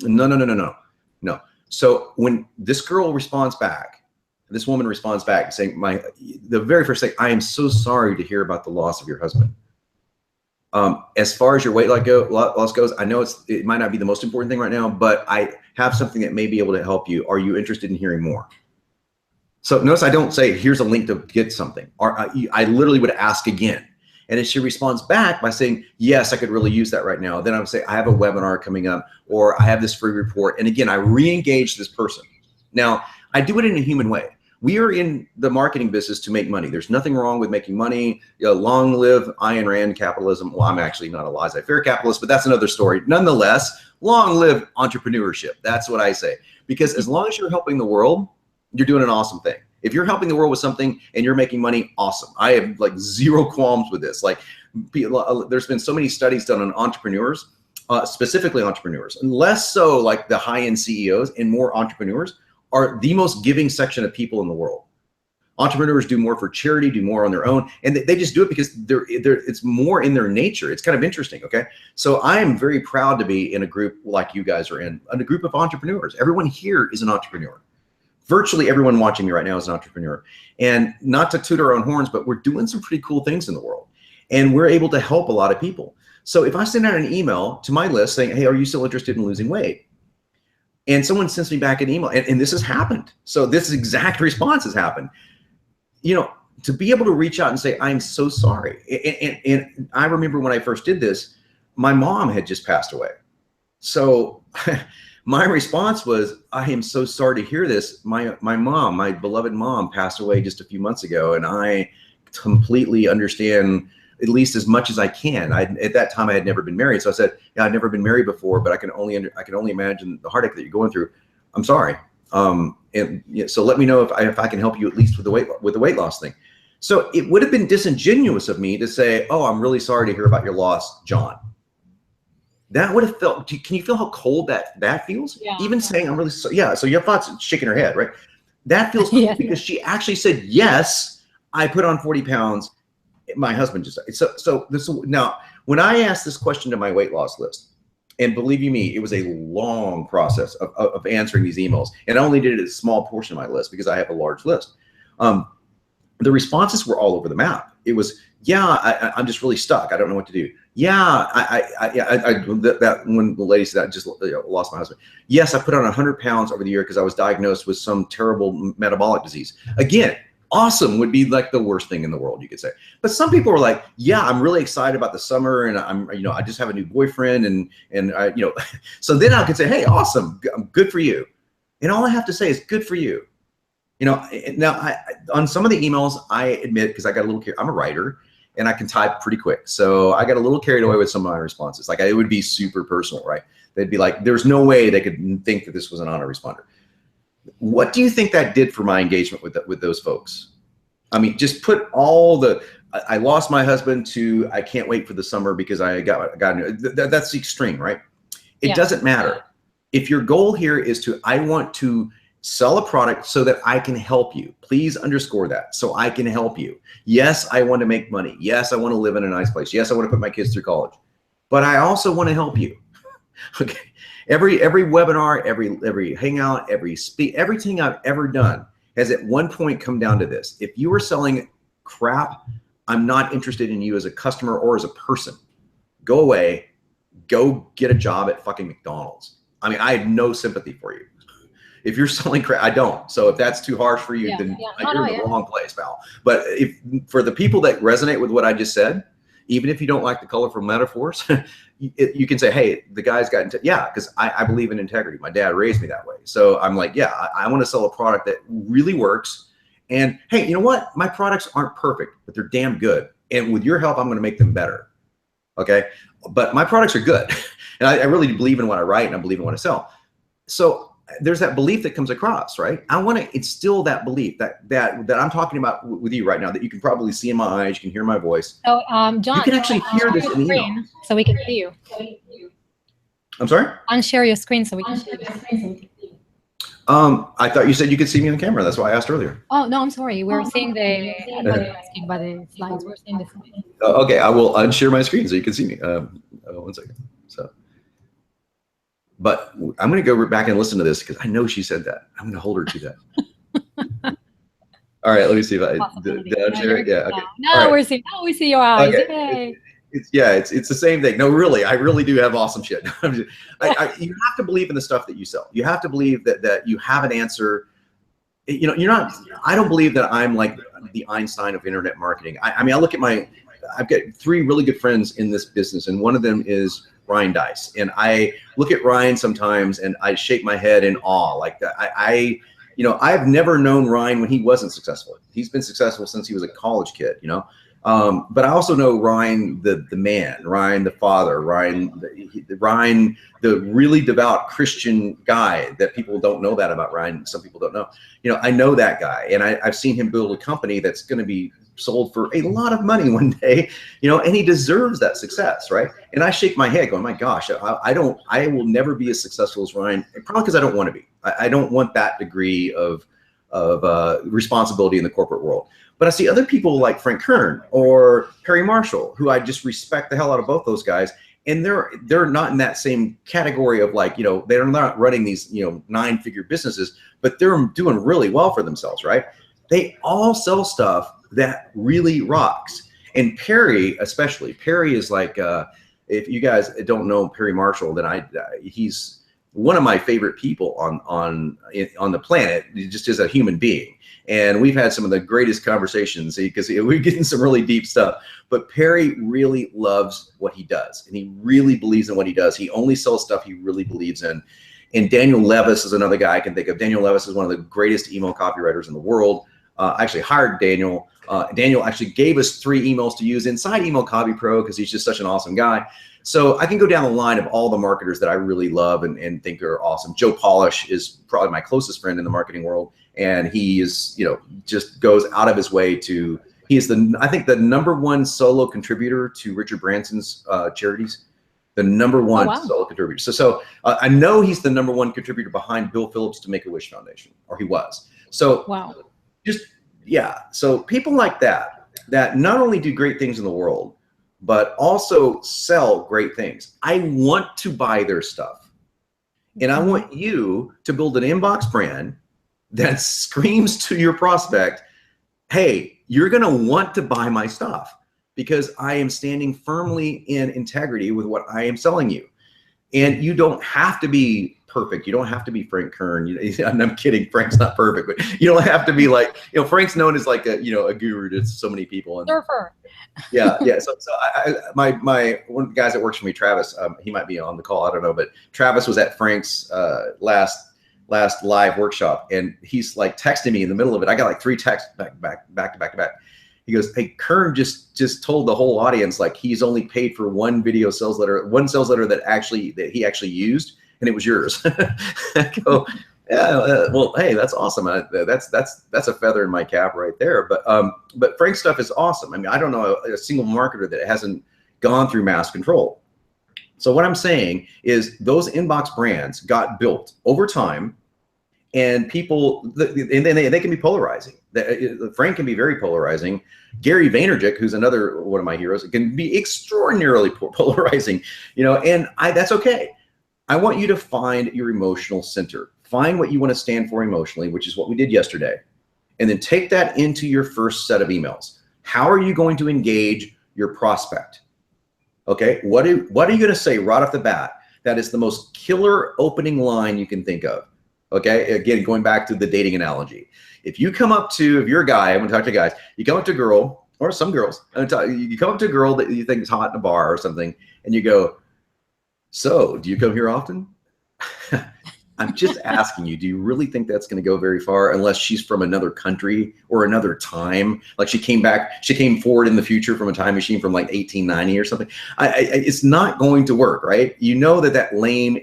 No. So when this girl responds back, this woman responds back saying, the very first thing, I am so sorry to hear about the loss of your husband. As far as your weight loss goes, I know it might not be the most important thing right now, but I have something that may be able to help you. Are you interested in hearing more? So notice I don't say, here's a link to get something. Or I literally would ask again. And if she responds back by saying, yes, I could really use that right now, then I would say, I have a webinar coming up, or I have this free report. And again, I re-engage this person. Now, I do it in a human way. We are in the marketing business to make money. There's nothing wrong with making money. Long live Ayn Rand capitalism. Well, I'm actually not a laissez-faire capitalist, but that's another story. Nonetheless, long live entrepreneurship. That's what I say. Because as long as you're helping the world, you're doing an awesome thing. If you're helping the world with something and you're making money, awesome. I have like zero qualms with this. Like, there's been so many studies done on entrepreneurs, specifically entrepreneurs, and less so like the high-end CEOs, and more entrepreneurs are the most giving section of people in the world. Entrepreneurs do more for charity, do more on their own, and they just do it because it's more in their nature. It's kind of interesting, okay? So I am very proud to be in a group like you guys are in, a group of entrepreneurs. Everyone here is an entrepreneur. Virtually everyone watching me right now is an entrepreneur. And not to toot our own horns, but we're doing some pretty cool things in the world. And we're able to help a lot of people. So if I send out an email to my list saying, hey, are you still interested in losing weight? And someone sends me back an email, and this has happened. So this exact response has happened. You know, to be able to reach out and say, I'm so sorry. And I remember when I first did this, my mom had just passed away. So my response was, I am so sorry to hear this. My mom, my beloved mom, passed away just a few months ago, and I completely understand at least as much as I can. At that time I had never been married. So I said, yeah, I'd never been married before, but I can only imagine the heartache that you're going through. I'm sorry. And yeah, so let me know if I can help you at least with the weight loss thing. So it would have been disingenuous of me to say, oh, I'm really sorry to hear about your loss, John. That would have felt, can you feel how cold that feels? Yeah. Even saying I'm really sorry. Yeah. So your thoughts shaking her head, right? That feels cool. Yeah. Because she actually said, yes, I put on 40 pounds. My husband just now when I asked this question to my weight loss list, and believe you me, it was a long process of answering these emails, and I only did it a small portion of my list because I have a large list. The responses were all over the map. It was, yeah, I'm just really stuck. I don't know what to do. Yeah, that when the lady said I just lost my husband. Yes, I put on 100 pounds over the year because I was diagnosed with some terrible metabolic disease. Again, Awesome would be like the worst thing in the world, you could say. But some people are like, yeah, I'm really excited about the summer, and I just have a new boyfriend, and I, so then I could say, hey, awesome, good for you. And all I have to say is good for you. Now on some of the emails, I admit, because I got a little, I'm a writer and I can type pretty quick. So I got a little carried away with some of my responses. Like it would be super personal, right? They'd be like, there's no way they could think that this was an autoresponder. What do you think that did for my engagement with those folks? I mean, just put all the, I lost my husband to, I can't wait for the summer because I got that's the extreme, right? It doesn't matter. If your goal here is to, I want to sell a product so that I can help you. Please underscore that. So I can help you. Yes, I want to make money. Yes, I want to live in a nice place. Yes, I want to put my kids through college, but I also want to help you. Okay. Every webinar, every hangout, everything I've ever done has at one point come down to this. If you are selling crap, I'm not interested in you as a customer or as a person. Go away, go get a job at fucking McDonald's. I mean, I have no sympathy for you. If you're selling crap, I don't. So if that's too harsh for you, then you're in the wrong place, pal. But if for the people that resonate with what I just said, even if you don't like the colorful metaphors, you can say, hey, the guy's got, because I believe in integrity. My dad raised me that way. So I'm like, yeah, I want to sell a product that really works. And hey, you know what? My products aren't perfect, but they're damn good. And with your help, I'm going to make them better. Okay. But my products are good. And I really believe in what I write, and I believe in what I sell. So there's that belief that comes across, right? I want to instill that belief that I'm talking about with you right now, that you can probably see in my eyes, you can hear my voice. So, John, you can actually hear this in the email. So we can see you. I'm sorry? Unshare your screen so we can see you. I thought you said you could see me on the camera. That's why I asked earlier. Oh, no, I'm sorry. We're seeing the, I'm not asking about the slides. We're seeing this. Okay, I will unshare my screen so you can see me. 1 second. So. But I'm going to go back and listen to this because I know she said that. I'm going to hold her to that. All right, let me see if I did I share it. Yeah. Okay. No, we see your eyes. Okay. It's the same thing. No, really, I really do have awesome shit. You have to believe in the stuff that you sell. You have to believe that you have an answer. You're not. I don't believe that I'm like the Einstein of internet marketing. I mean, I look at I've got 3 really good friends in this business, and one of them is Ryan Dice. And I look at Ryan sometimes and I shake my head in awe. Like I've never known Ryan when he wasn't successful. He's been successful since he was a college kid, but I also know Ryan, the man, Ryan, the father, Ryan, the really devout Christian guy that people don't know that about Ryan. Some people don't know, I know that guy, and I've seen him build a company that's going to be sold for a lot of money one day, and he deserves that success, right? And I shake my head going, my gosh, I will never be as successful as Ryan, probably because I don't want to be. I don't want that degree of responsibility in the corporate world. But I see other people like Frank Kern or Perry Marshall, who I just respect the hell out of both those guys. And they're not in that same category of like, they're not running these, 9-figure businesses, but they're doing really well for themselves, right? They all sell stuff that really rocks. And Perry, especially, Perry is like, if you guys don't know Perry Marshall, then he's one of my favorite people on the planet, just as a human being. And we've had some of the greatest conversations because we're getting some really deep stuff. But Perry really loves what he does, and he really believes in what he does. He only sells stuff he really believes in. And Daniel Levis is another guy I can think of. Daniel Levis is one of the greatest email copywriters in the world. I actually hired Daniel. Daniel actually gave us 3 emails to use inside Email Copy Pro because he's just such an awesome guy. So I can go down the line of all the marketers that I really love and think are awesome. Joe Polish is probably my closest friend in the marketing world. And he is, just goes out of his way to, he is I think the #1 solo contributor to Richard Branson's charities. The #1 solo contributor. So I know he's the #1 contributor behind Bill Phillips to Make-A-Wish Foundation, or he was. So so people like that not only do great things in the world, but also sell great things. I want to buy their stuff. And I want you to build an inbox brand that screams to your prospect, hey, you're going to want to buy my stuff because I am standing firmly in integrity with what I am selling you. And you don't have to be perfect. You don't have to be Frank Kern. And I'm kidding. Frank's not perfect, but you don't have to be like, Frank's known as like a guru to so many people. And Surfer. yeah. So my one of the guys that works for me, Travis, he might be on the call. I don't know, but Travis was at Frank's last live workshop, and he's like texting me in the middle of it. I got like 3 texts back to back. He goes, "Hey, Kern just told the whole audience like he's only paid for one video sales letter, that he actually used, and it was yours." I go, yeah, well, hey, that's awesome. That's a feather in my cap right there. But Frank's stuff is awesome. I mean, I don't know a single marketer that hasn't gone through mass control. So what I'm saying is those inbox brands got built over time, and people, and they can be polarizing. Frank can be very polarizing. Gary Vaynerchuk, who's another one of my heroes, can be extraordinarily polarizing, and that's okay. I want you to find your emotional center. Find what you want to stand for emotionally, which is what we did yesterday, and then take that into your first set of emails. How are you going to engage your prospect? Okay, what are you going to say right off the bat that is the most killer opening line you can think of? Okay, again, going back to the dating analogy. If you're a guy, I'm going to talk to guys, you come up to a girl, or some girls, you come up to a girl that you think is hot in a bar or something, and you go, "So, do you come here often?" I'm just asking you, do you really think that's going to go very far, unless she's from another country or another time? Like she came forward in the future from a time machine from like 1890 or something. It's not going to work, right? You know that lame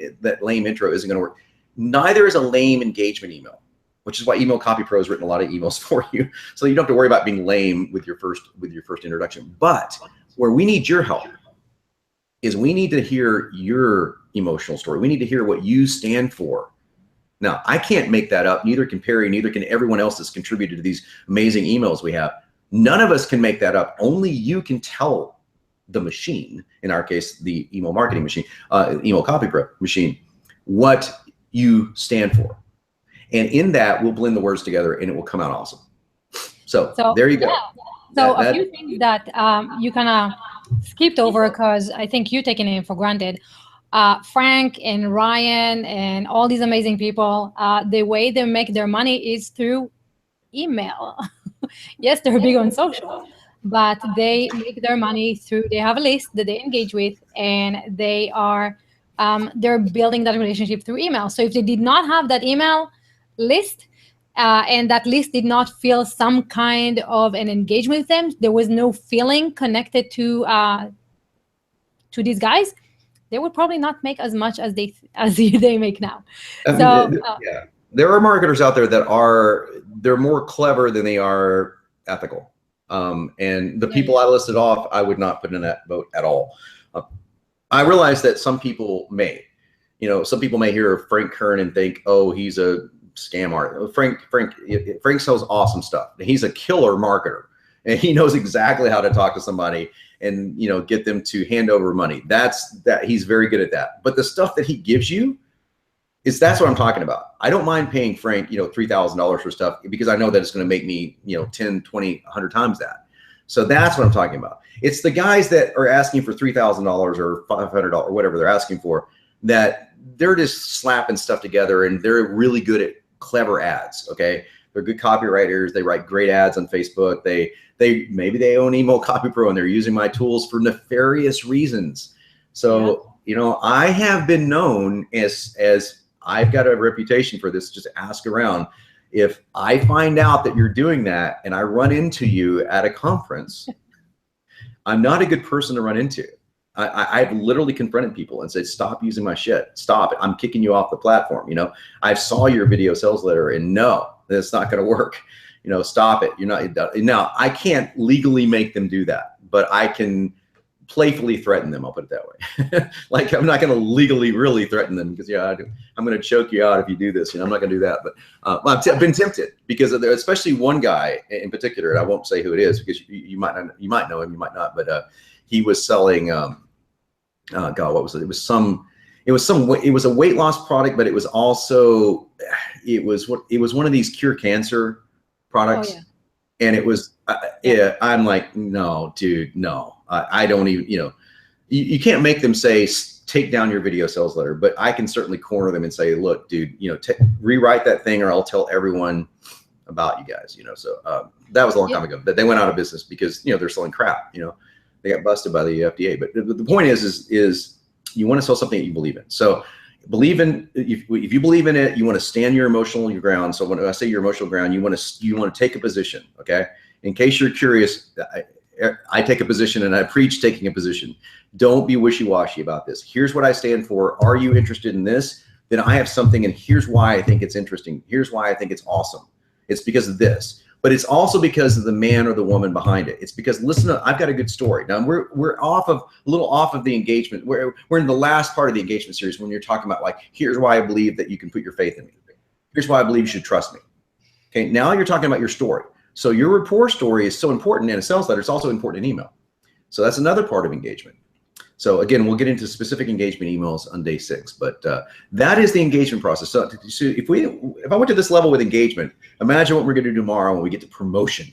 intro isn't going to work. Neither is a lame engagement email, which is why Email Copy Pro has written a lot of emails for you. So you don't have to worry about being lame with your first introduction. But where we need your help is we need to hear your emotional story. We need to hear what you stand for. Now, I can't make that up. Neither can Perry, neither can everyone else that's contributed to these amazing emails we have. None of us can make that up. Only you can tell the machine, in our case, the email marketing machine, Email Copy Pro machine, what you stand for. And in that, we'll blend the words together and it will come out awesome. So there you go. Yeah. So a few things that you kind of skipped over because I think you're taking it for granted. Frank and Ryan and all these amazing people, the way they make their money is through email. Yes, they're big on social, but they make their money through, they have a list that they engage with, and they are they're building that relationship through email. So if they did not have that email list, and that list did not feel some kind of an engagement with them, there was no feeling connected to these guys, they would probably not make as much as they make now. Yeah, there are marketers out there that they're more clever than they are ethical. And the people I listed off, I would not put in that boat at all. I realize that some people may hear Frank Kern and think, oh, he's a scam art. Frank sells awesome stuff. He's a killer marketer, and he knows exactly how to talk to somebody and get them to hand over money. He's very good at that. But the stuff that he gives you that's what I'm talking about. I don't mind paying Frank $3,000 for stuff because I know that it's going to make me 10, 20, 100 times that. So that's what I'm talking about. It's the guys that are asking for $3,000 or $500 or whatever they're asking for, that they're just slapping stuff together and they're really good at clever ads. Okay, they're good copywriters. They write great ads on Facebook. Maybe they own Email Copy Pro and they're using my tools for nefarious reasons. So I have been known as I've got a reputation for this. Just ask around. If I find out that you're doing that and I run into you at a conference, I'm not a good person to run into. I've literally confronted people and said, stop using my shit. Stop it. I'm kicking you off the platform. I saw your video sales letter and no, that's not going to work. Stop it. You're not. Now, I can't legally make them do that, but I can playfully threaten them. I'll put it that way. Like, I'm not going to legally really threaten them because I'm going to choke you out if you do this. I'm not going to do that. But I've been tempted because of especially one guy in particular, and I won't say who it is because you might know him, you might not. But he was selling. God, what was it? It was a weight loss product, but it was also it was one of these cure cancer products. Oh, yeah. And it was I'm like, no, dude, no. I don't even, you can't make them say take down your video sales letter, but I can certainly corner them and say, look, dude, you know, rewrite that thing or I'll tell everyone about you guys, you know. So that was a long time ago, but they went out of business because, you know, they're selling crap, you know, they got busted by the FDA. But the point is you want to sell something that you believe in. So believe in, if you believe in it, you want to stand your emotional ground. So when I say your emotional ground, you want to take a position. Okay. In case you're curious, I take a position and I preach taking a position. Don't be wishy-washy about this. Here's what I stand for. Are you interested in this? Then I have something, and here's why I think it's interesting. Here's why I think it's awesome. It's because of this, but it's also because of the man or the woman behind it. It's because, listen, I've got a good story. Now we're a little off of the engagement. We're in the last part of the engagement series when you're talking about, like, here's why I believe that you can put your faith in me. Here's why I believe you should trust me. Okay, now you're talking about your story. So your rapport story is so important in a sales letter. It's also important in email. So that's another part of engagement. So again, we'll get into specific engagement emails on day 6, but that is the engagement process. So if I went to this level with engagement, imagine what we're going to do tomorrow when we get to promotion.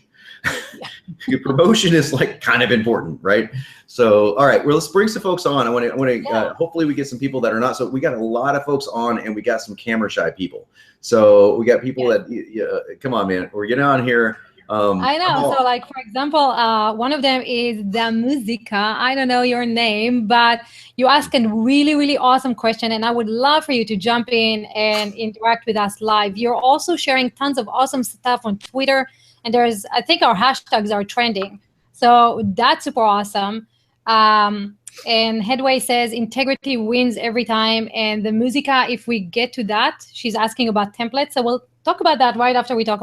Promotion is like kind of important, right? So, all right, well, let's bring some folks on. I want to hopefully we get some people that are not. So we got a lot of folks on, and we got some camera shy people. So we got people that, come on, man, we're getting on here. I know. So, like, for example, one of them is the Musica. I don't know your name, but you asked a really, really awesome question, and I would love for you to jump in and interact with us live. You're also sharing tons of awesome stuff on Twitter, and I think our hashtags are trending. So that's super awesome. And Headway says integrity wins every time. And the Musica, if we get to that, she's asking about templates. So we'll talk about that right after we talk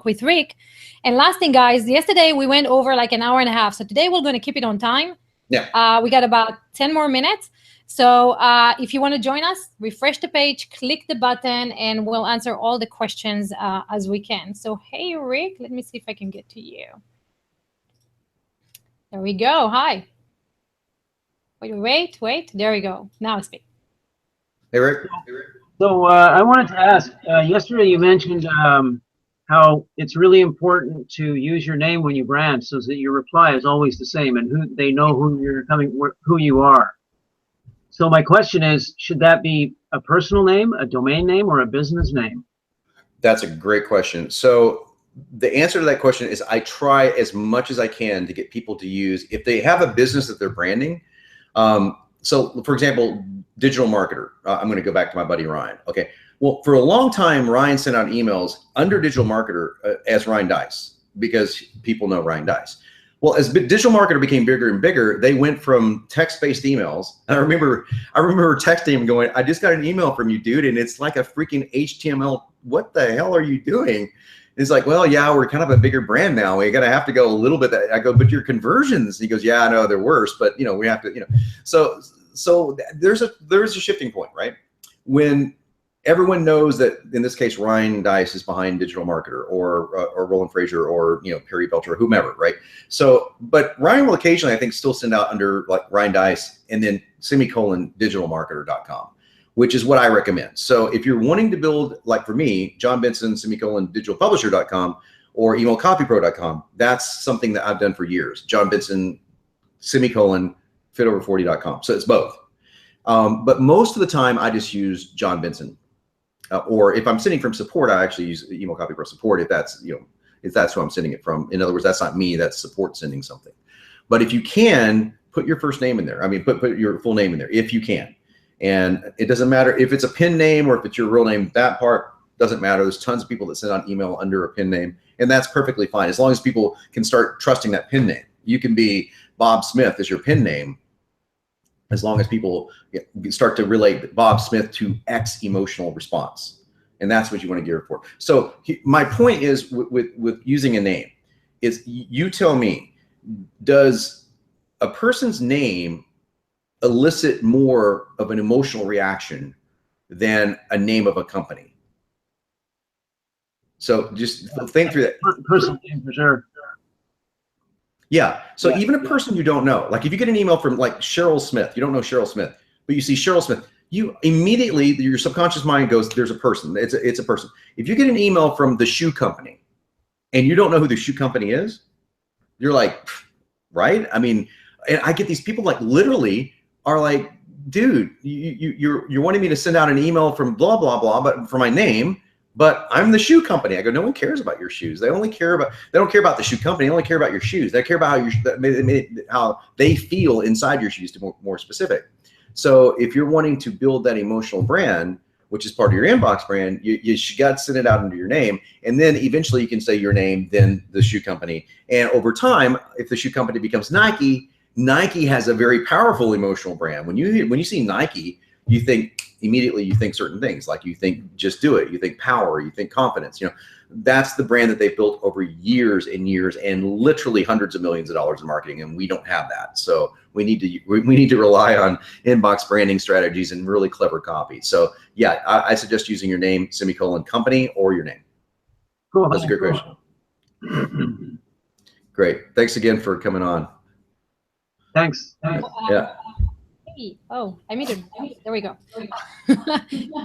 with Rick. And last thing, guys, yesterday we went over like an hour and a half. So today we're going to keep it on time. Yeah. We got about 10 more minutes. So if you want to join us, refresh the page, click the button, and we'll answer all the questions as we can. So, hey, Rick, let me see if I can get to you. There we go. Hi. Wait. There we go. Now speak. Hey, Rick. So I wanted to ask, yesterday you mentioned how it's really important to use your name when you brand so that your reply is always the same and they know who you are. So my question is, should that be a personal name, a domain name, or a business name? That's a great question. So the answer to that question is I try as much as I can to get people to use, if they have a business that they're branding. So for example, digital marketer, I'm going to go back to my buddy Ryan. Okay. Well, for a long time, Ryan sent out emails under digital marketer as Ryan Dice, because people know Ryan Dice. Well, as digital marketer became bigger and bigger, they went from text-based emails. And I remember texting him going, I just got an email from you, dude. And it's like a freaking HTML. What the hell are you doing? And it's like, well, yeah, we're kind of a bigger brand now. We have to go a little bit. I go, but your conversions. He goes, yeah, I know they're worse, but you know, we have to, you know, so there's a shifting point, right? When everyone knows that, in this case, Ryan Dice is behind digital marketer, or Roland Frazier, or, you know, Perry Belcher, or whomever, right? So, but Ryan will occasionally, I think, still send out under like Ryan Dice and then /digitalmarketer.com, which is what I recommend. So if you're wanting to build, like for me, John Benson /digitalpublisher.com or emailcopypro.com, that's something that I've done for years. John Benson fitover40.com. So it's both. But most of the time I just use John Benson. Or if I'm sending from support, I actually use Email Copy Pro support if that's, you know, if that's who I'm sending it from. In other words, that's not me, that's support sending something. But if you can, put your first name in there. I mean, put your full name in there if you can. And it doesn't matter if it's a pen name or if it's your real name, that part doesn't matter. There's tons of people that send out email under a pen name, and that's perfectly fine as long as people can start trusting that pen name. You can be Bob Smith as your pen name, as long as people start to relate Bob Smith to X emotional response. And that's what you want to gear for. So my point is with using a name is, you tell me, does a person's name elicit more of an emotional reaction than a name of a company? So just think through that. Personal name for sure. Yeah. So yeah, even a person you don't know, like if you get an email from like Cheryl Smith, you don't know Cheryl Smith, but you see Cheryl Smith, you immediately, your subconscious mind goes, there's a person. It's a person. If you get an email from the shoe company and you don't know who the shoe company is, you're like, right? I mean, and I get these people like literally are like dude, you're wanting me to send out an email from blah, blah, blah, but for my name, but I'm the shoe company. I go, no one cares about your shoes. They don't care about the shoe company. They only care about your shoes. They care about how they feel inside your shoes, to be more specific. So if you're wanting to build that emotional brand, which is part of your inbox brand, you got to send it out under your name. And then eventually you can say your name, then the shoe company. And over time, if the shoe company becomes Nike, Nike has a very powerful emotional brand. When you see Nike, you think certain things, like you think just do it, you think power, you think confidence. That's the brand that they've built over years and years and literally hundreds of millions of dollars in marketing, and we don't have that. So we need to rely on inbox branding strategies and really clever copy. So yeah, I suggest using your name, company, or your name. Cool. That's a good question. Great. Thanks again for coming on. Thanks. Yeah. Oh, I muted. There we go.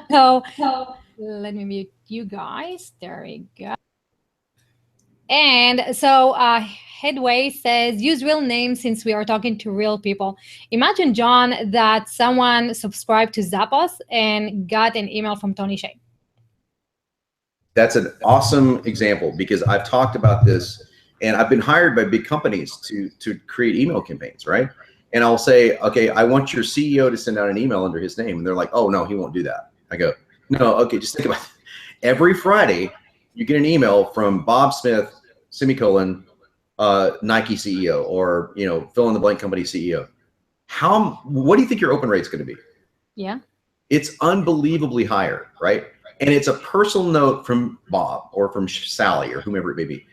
So let me mute you guys. There we go. And so Headway says, use real names since we are talking to real people. Imagine, John, that someone subscribed to Zappos and got an email from Tony Hsieh. That's an awesome example, because I've talked about this, and I've been hired by big companies to create email campaigns, right? And I'll say, okay, I want your CEO to send out an email under his name. And they're like, oh, no, he won't do that. I go, no, okay, just think about it. Every Friday, you get an email from Bob Smith, Nike CEO, or, fill in the blank company CEO. What do you think your open rate's going to be? Yeah. It's unbelievably higher, right? And it's a personal note from Bob or from Sally or whomever it may be.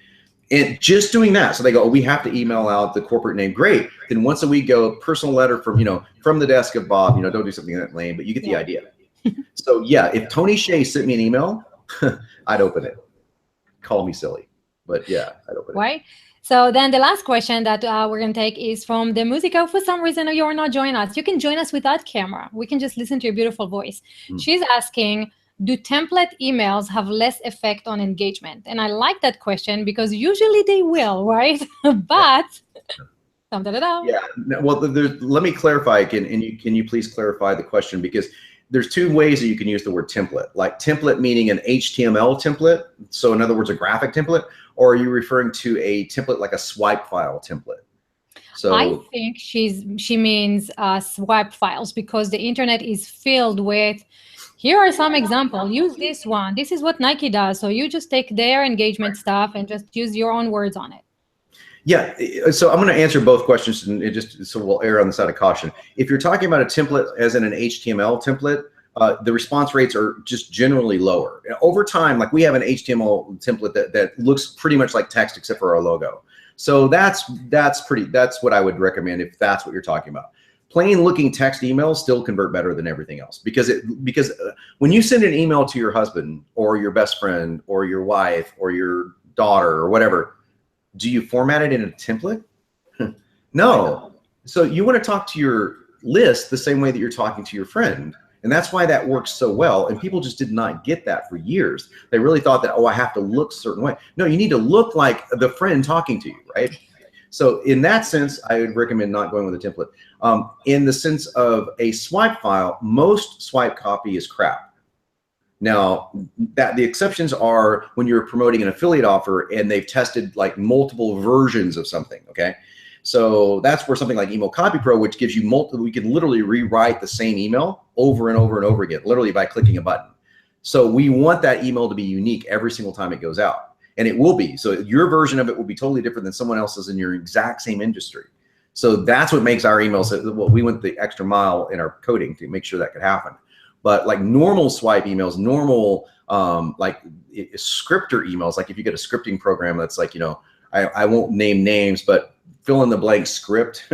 And just doing that, so they go, oh, we have to email out the corporate name. Great. Then once a week, go personal letter from, from the desk of Bob. Don't do something that lame, but you get the idea. So yeah, if Tony Hsieh sent me an email, I'd open it. Call me silly, but yeah, I'd open it. Right. So then the last question that we're going to take is from the Musico. For some reason, you are not joining us. You can join us without camera. We can just listen to your beautiful voice. She's asking, do template emails have less effect on engagement? And I like that question because usually they will, right? But yeah. Well, let me clarify. Can you please clarify the question? Because there's two ways that you can use the word template. Like template meaning an HTML template. So in other words, a graphic template, or are you referring to a template like a swipe file template? So I think she means swipe files, because the internet is filled with, here are some examples. Use this one. This is what Nike does. So you just take their engagement stuff and just use your own words on it. Yeah. So I'm going to answer both questions, and so we'll err on the side of caution. If you're talking about a template as in an HTML template, the response rates are just generally lower. Over time, like we have an HTML template that looks pretty much like text except for our logo. So that's what I would recommend if that's what you're talking about. Plain looking text emails still convert better than everything else, because when you send an email to your husband or your best friend or your wife or your daughter or whatever, do you format it in a template? No. So you want to talk to your list the same way that you're talking to your friend. And that's why that works so well. And people just did not get that for years. They really thought that, oh, I have to look a certain way. No, you need to look like the friend talking to you, right? So in that sense, I would recommend not going with a template. In the sense of a swipe file, most swipe copy is crap. Now, the exceptions are when you're promoting an affiliate offer and they've tested like multiple versions of something, okay? So that's where something like Email Copy Pro, which gives you we can literally rewrite the same email over and over and over again, literally by clicking a button. So we want that email to be unique every single time it goes out. And it will be. So your version of it will be totally different than someone else's in your exact same industry. So that's what makes our emails, well, we went the extra mile in our coding to make sure that could happen. But like normal swipe emails, normal like scripter emails, like if you get a scripting program that's like, I won't name names, but fill in the blank script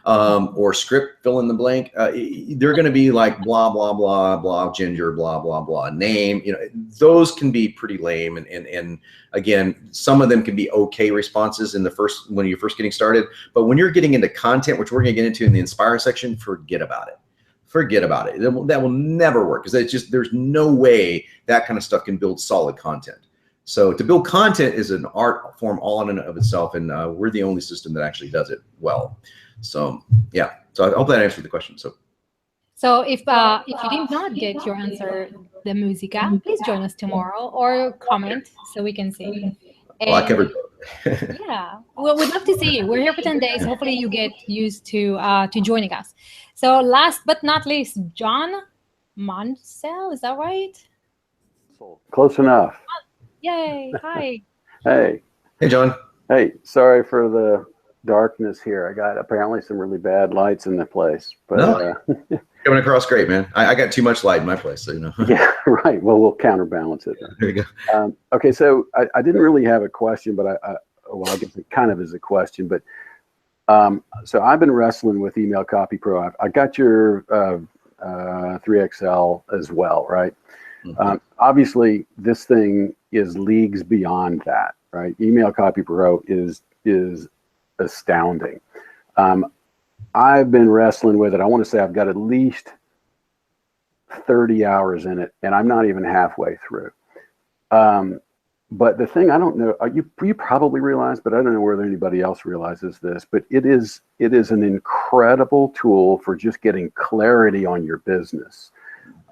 or script fill in the blank, they're going to be like blah, blah, blah, blah, ginger, blah, blah, blah, name. Those can be pretty lame. And again, some of them can be okay responses in when you're first getting started. But when you're getting into content, which we're going to get into in the Inspire section, forget about it. Forget about it. That will never work, because there's no way that kind of stuff can build solid content. So to build content is an art form all in and of itself, and we're the only system that actually does it well. So yeah, so I hope that answered the question. So So if you did not get your answer, the musica, please join us tomorrow or comment so we can see. Well, I covered. Yeah, well, we'd love to see you. We're here for 10 days. Hopefully you get used to joining us. So last but not least, John Mansell, is that right? Close enough. Yay, hi. Hey. Hey, John. Hey, sorry for the darkness here. I got apparently some really bad lights in the place. But no, coming across great, man. I got too much light in my place, so you know. Yeah, right. Well, we'll counterbalance it. There you go. Okay, so I didn't really have a question, but well, I guess it kind of is a question. But so I've been wrestling with Email Copy Pro. I got your 3XL as well, right? Mm-hmm. Obviously, this thing is leagues beyond that, right? Email Copy Pro is astounding. I've been wrestling with it. I want to say I've got at least 30 hours in it, and I'm not even halfway through. But the thing I don't know, you probably realize, but I don't know whether anybody else realizes this, but it is an incredible tool for just getting clarity on your business.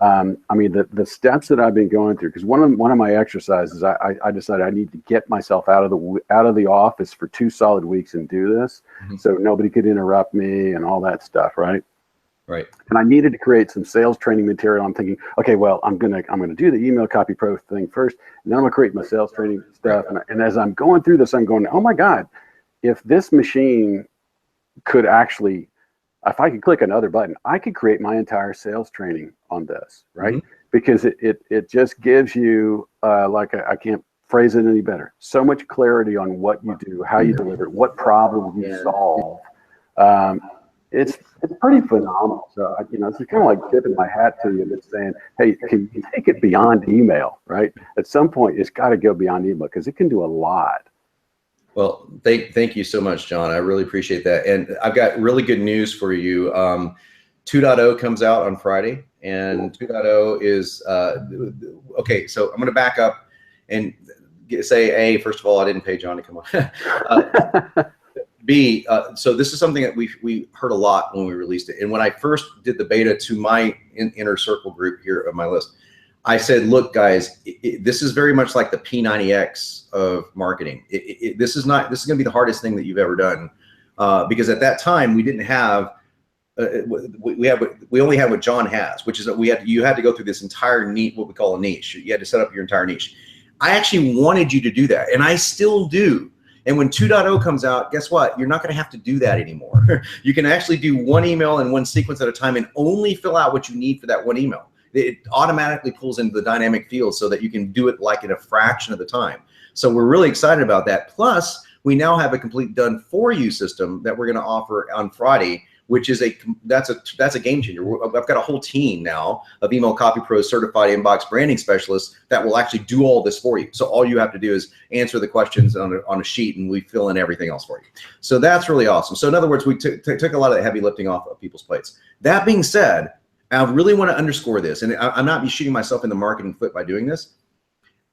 I mean, the steps that I've been going through, because one of my exercises, I decided I need to get myself out of the office for 2 solid weeks and do this, so nobody could interrupt me and all that stuff, right? Right. And I needed to create some sales training material. I'm thinking, okay, well, I'm gonna do the Email Copy Pro thing first, and then I'm gonna create my sales training stuff. And as I'm going through this, I'm going, oh my God, if this machine could actually, if I could click another button, I could create my entire sales training on this, right? Because it just gives you I can't phrase it any better. So much clarity on what you do, how you deliver it, what problem you solve. It's pretty phenomenal. So it's kind of like tipping my hat to you and saying, hey, can you take it beyond email, right? At some point, it's got to go beyond email because it can do a lot. Well, thank you so much, John. I really appreciate that. And I've got really good news for you. 2.0 comes out on Friday, and 2.0 is okay. So I'm going to back up and say, A, first of all, I didn't pay John to come on. B, so this is something that we heard a lot when we released it. And when I first did the beta to my inner circle group here of my list, I said, look, guys, this is very much like the P90X of marketing. This is going to be the hardest thing that you've ever done, because at that time we didn't have, we only had what John has, which is that you had to go through this entire niche, what we call a niche. You had to set up your entire niche. I actually wanted you to do that, and I still do. And when 2.0 comes out, guess what? You're not going to have to do that anymore. You can actually do one email and one sequence at a time and only fill out what you need for that one email. It automatically pulls into the dynamic field so that you can do it like in a fraction of the time. So we're really excited about that. Plus, we now have a complete done for you system that we're going to offer on Friday, which is that's a game changer. I've got a whole team now of Email Copy Pro certified inbox branding specialists that will actually do all this for you. So all you have to do is answer the questions on a sheet, and we fill in everything else for you. So that's really awesome. So in other words, we took a lot of the heavy lifting off of people's plates. That being said, I really want to underscore this, and I'm not shooting myself in the marketing foot by doing this.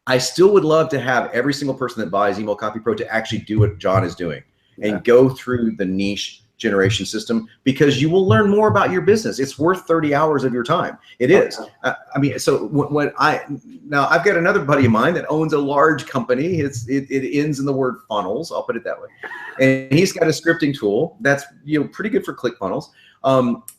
I still would love to have every single person that buys Email Copy Pro to actually do what John is doing and go through the niche generation system, because you will learn more about your business. It's worth 30 hours of your time. It is. I mean, so now I've got another buddy of mine that owns a large company. It ends in the word funnels. I'll put it that way. And he's got a scripting tool that's pretty good for ClickFunnels.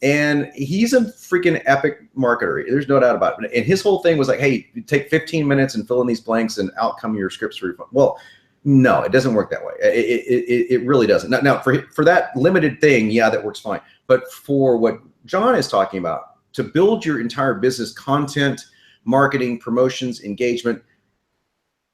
And he's a freaking epic marketer. There's no doubt about it. And his whole thing was like, hey, you take 15 minutes and fill in these blanks and out come your scripts for your funnel. Well, no, it doesn't work that way. It really doesn't. Now for that limited thing, yeah, that works fine. But for what John is talking about, to build your entire business, content, marketing, promotions, engagement,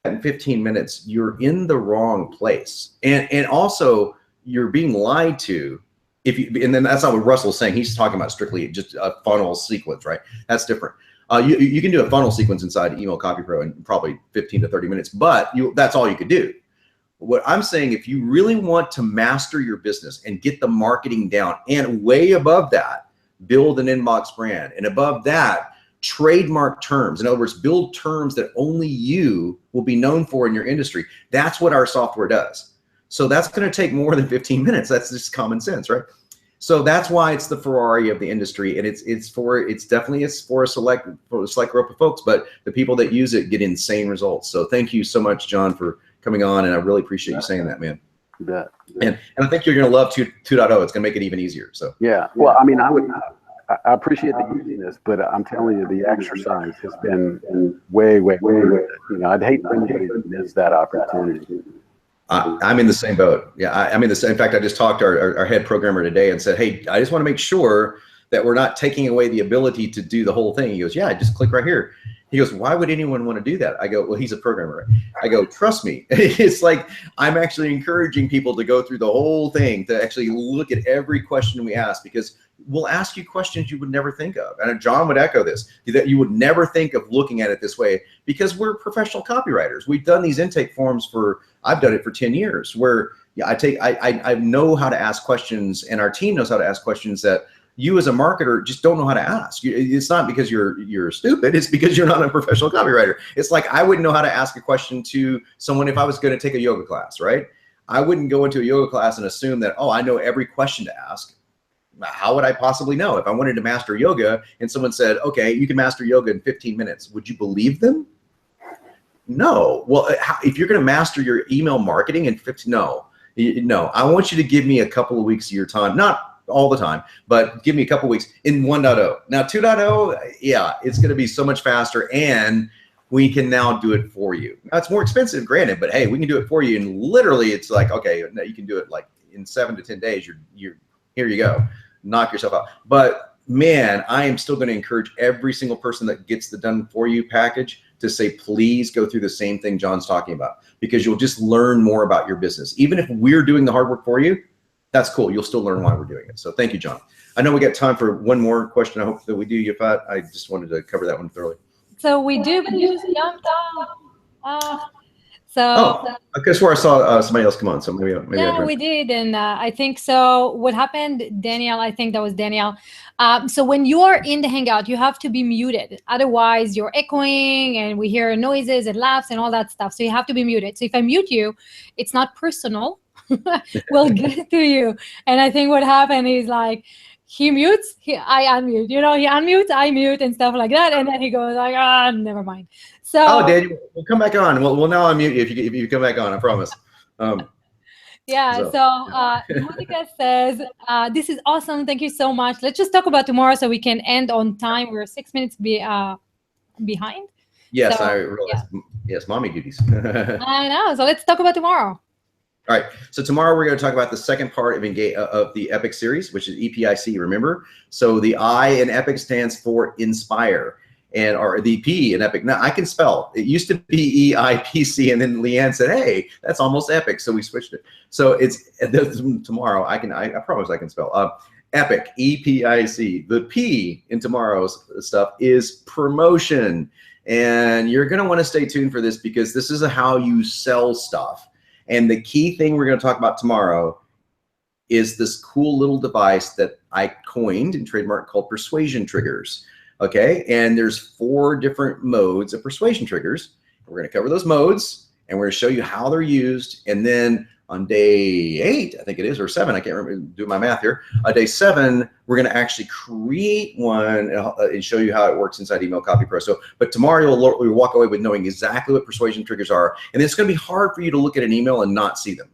in 15 minutes, you're in the wrong place. And also you're being lied to. And then that's not what Russell's saying. He's talking about strictly just a funnel sequence, right? That's different. You can do a funnel sequence inside Email Copy Pro in probably 15 to 30 minutes, but that's all you could do. What I'm saying, if you really want to master your business and get the marketing down, and way above that, build an inbox brand, and above that, trademark terms. In other words, build terms that only you will be known for in your industry. That's what our software does. So that's going to take more than 15 minutes. That's just common sense, right? So that's why it's the Ferrari of the industry, and it's definitely for a select group of folks, but the people that use it get insane results. So thank you so much, John, for coming on, and I really appreciate you saying that, man. You bet. And I think you're going to love 2.0. It's going to make it even easier. So yeah. Well, I mean, I appreciate the easiness, but I'm telling you, the exercise has been way. You know, I'd hate for anybody to miss that opportunity. I'm in the same boat. Yeah, I'm in the same. In fact, I just talked to our head programmer today and said, hey, I just want to make sure that we're not taking away the ability to do the whole thing. He goes, yeah, just click right here. He goes, why would anyone want to do that? I go, well, he's a programmer. I go, trust me. It's like I'm actually encouraging people to go through the whole thing, to actually look at every question we ask, because we'll ask you questions you would never think of. And John would echo this, that you would never think of looking at it this way, because we're professional copywriters. We've done these intake forms I've done it for 10 years, where I know how to ask questions, and our team knows how to ask questions that you as a marketer just don't know how to ask. It's not because you're stupid. It's because you're not a professional copywriter. It's like I wouldn't know how to ask a question to someone if I was going to take a yoga class, right? I wouldn't go into a yoga class and assume that, oh, I know every question to ask. How would I possibly know? If I wanted to master yoga and someone said, okay, you can master yoga in 15 minutes, would you believe them? No. Well, if you're going to master your email marketing in 15, no. I want you to give me a couple of weeks of your time, not all the time, but give me a couple weeks in 1.0. Now 2.0, yeah, it's going to be so much faster, and we can now do it for you. Now it's more expensive, granted, but hey, we can do it for you. And literally it's like, okay, now you can do it like in 7 to 10 days. You're here you go, knock yourself out. But man, I am still going to encourage every single person that gets the done for you package to say, please go through the same thing John's talking about, because you'll just learn more about your business. Even if we're doing the hard work for you, that's cool. You'll still learn why we're doing it. So thank you, John. I know we got time for one more question. I hope that we do, Yafat. I just wanted to cover that one thoroughly. So we do, but you just jumped off. I guess where I saw somebody else come on. So maybe yeah, we did. And I think so. What happened, Danielle, I think that was Danielle. So when you are in the Hangout, you have to be muted. Otherwise, you're echoing and we hear noises and laughs and all that stuff. So you have to be muted. So if I mute you, it's not personal. We'll get to you. And I think what happened is like he mutes, I unmute. You know, he unmutes, I mute, and stuff like that. And then he goes like, ah, never mind. So Daniel, we'll come back on. We'll now unmute you if you come back on. I promise. Yeah. So Monica says, "This is awesome. Thank you so much. Let's just talk about tomorrow so we can end on time. We're 6 minutes behind." Yes, so, I realize. Yeah. Yes, mommy duties. I know. So let's talk about tomorrow. All right, so tomorrow we're going to talk about the second part of the EPIC series, which is EPIC, remember? So the I in EPIC stands for inspire, or the P in EPIC. Now, I can spell. It used to be EIPC, and then Leanne said, hey, that's almost EPIC, so we switched it. So it's tomorrow, I promise I can spell. EPIC, EPIC. The P in tomorrow's stuff is promotion, and you're going to want to stay tuned for this, because this is how you sell stuff. And the key thing we're going to talk about tomorrow is this cool little device that I coined and trademarked called persuasion triggers. Okay, and there's 4 different modes of persuasion triggers. We're going to cover those modes, and we're going to show you how they're used. And then on day 8, I think it is, or 7, I can't remember, do my math here. Day 7, we're going to actually create one and show you how it works inside Email Copy Pro. So, but tomorrow you'll walk away with knowing exactly what persuasion triggers are, and it's going to be hard for you to look at an email and not see them.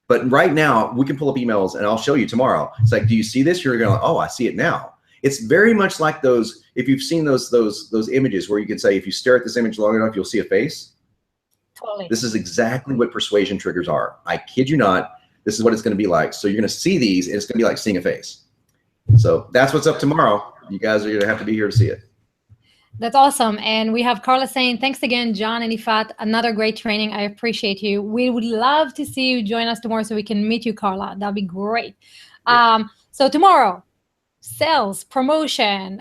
But right now, we can pull up emails, and I'll show you tomorrow. It's like, do you see this? You're going, oh, I see it now. It's very much like those, if you've seen those images where you can say, if you stare at this image long enough, you'll see a face. Totally. This is exactly what persuasion triggers are. I kid you not. This is what it's going to be like. So you're going to see these, and it's going to be like seeing a face. So that's what's up tomorrow. You guys are going to have to be here to see it. That's awesome. And we have Carla saying, thanks again, John and Ifat. Another great training. I appreciate you. We would love to see you join us tomorrow so we can meet you, Carla. That'd be great. Yeah. So tomorrow, sales, promotion,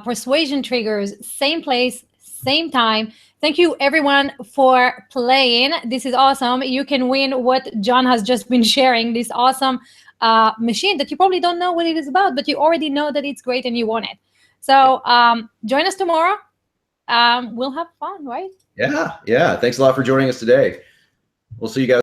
persuasion triggers, same place, same time. Thank you, everyone, for playing. This is awesome. You can win what John has just been sharing, this awesome machine that you probably don't know what it is about, but you already know that it's great and you want it. So join us tomorrow. We'll have fun, right? Yeah. Thanks a lot for joining us today. We'll see you guys.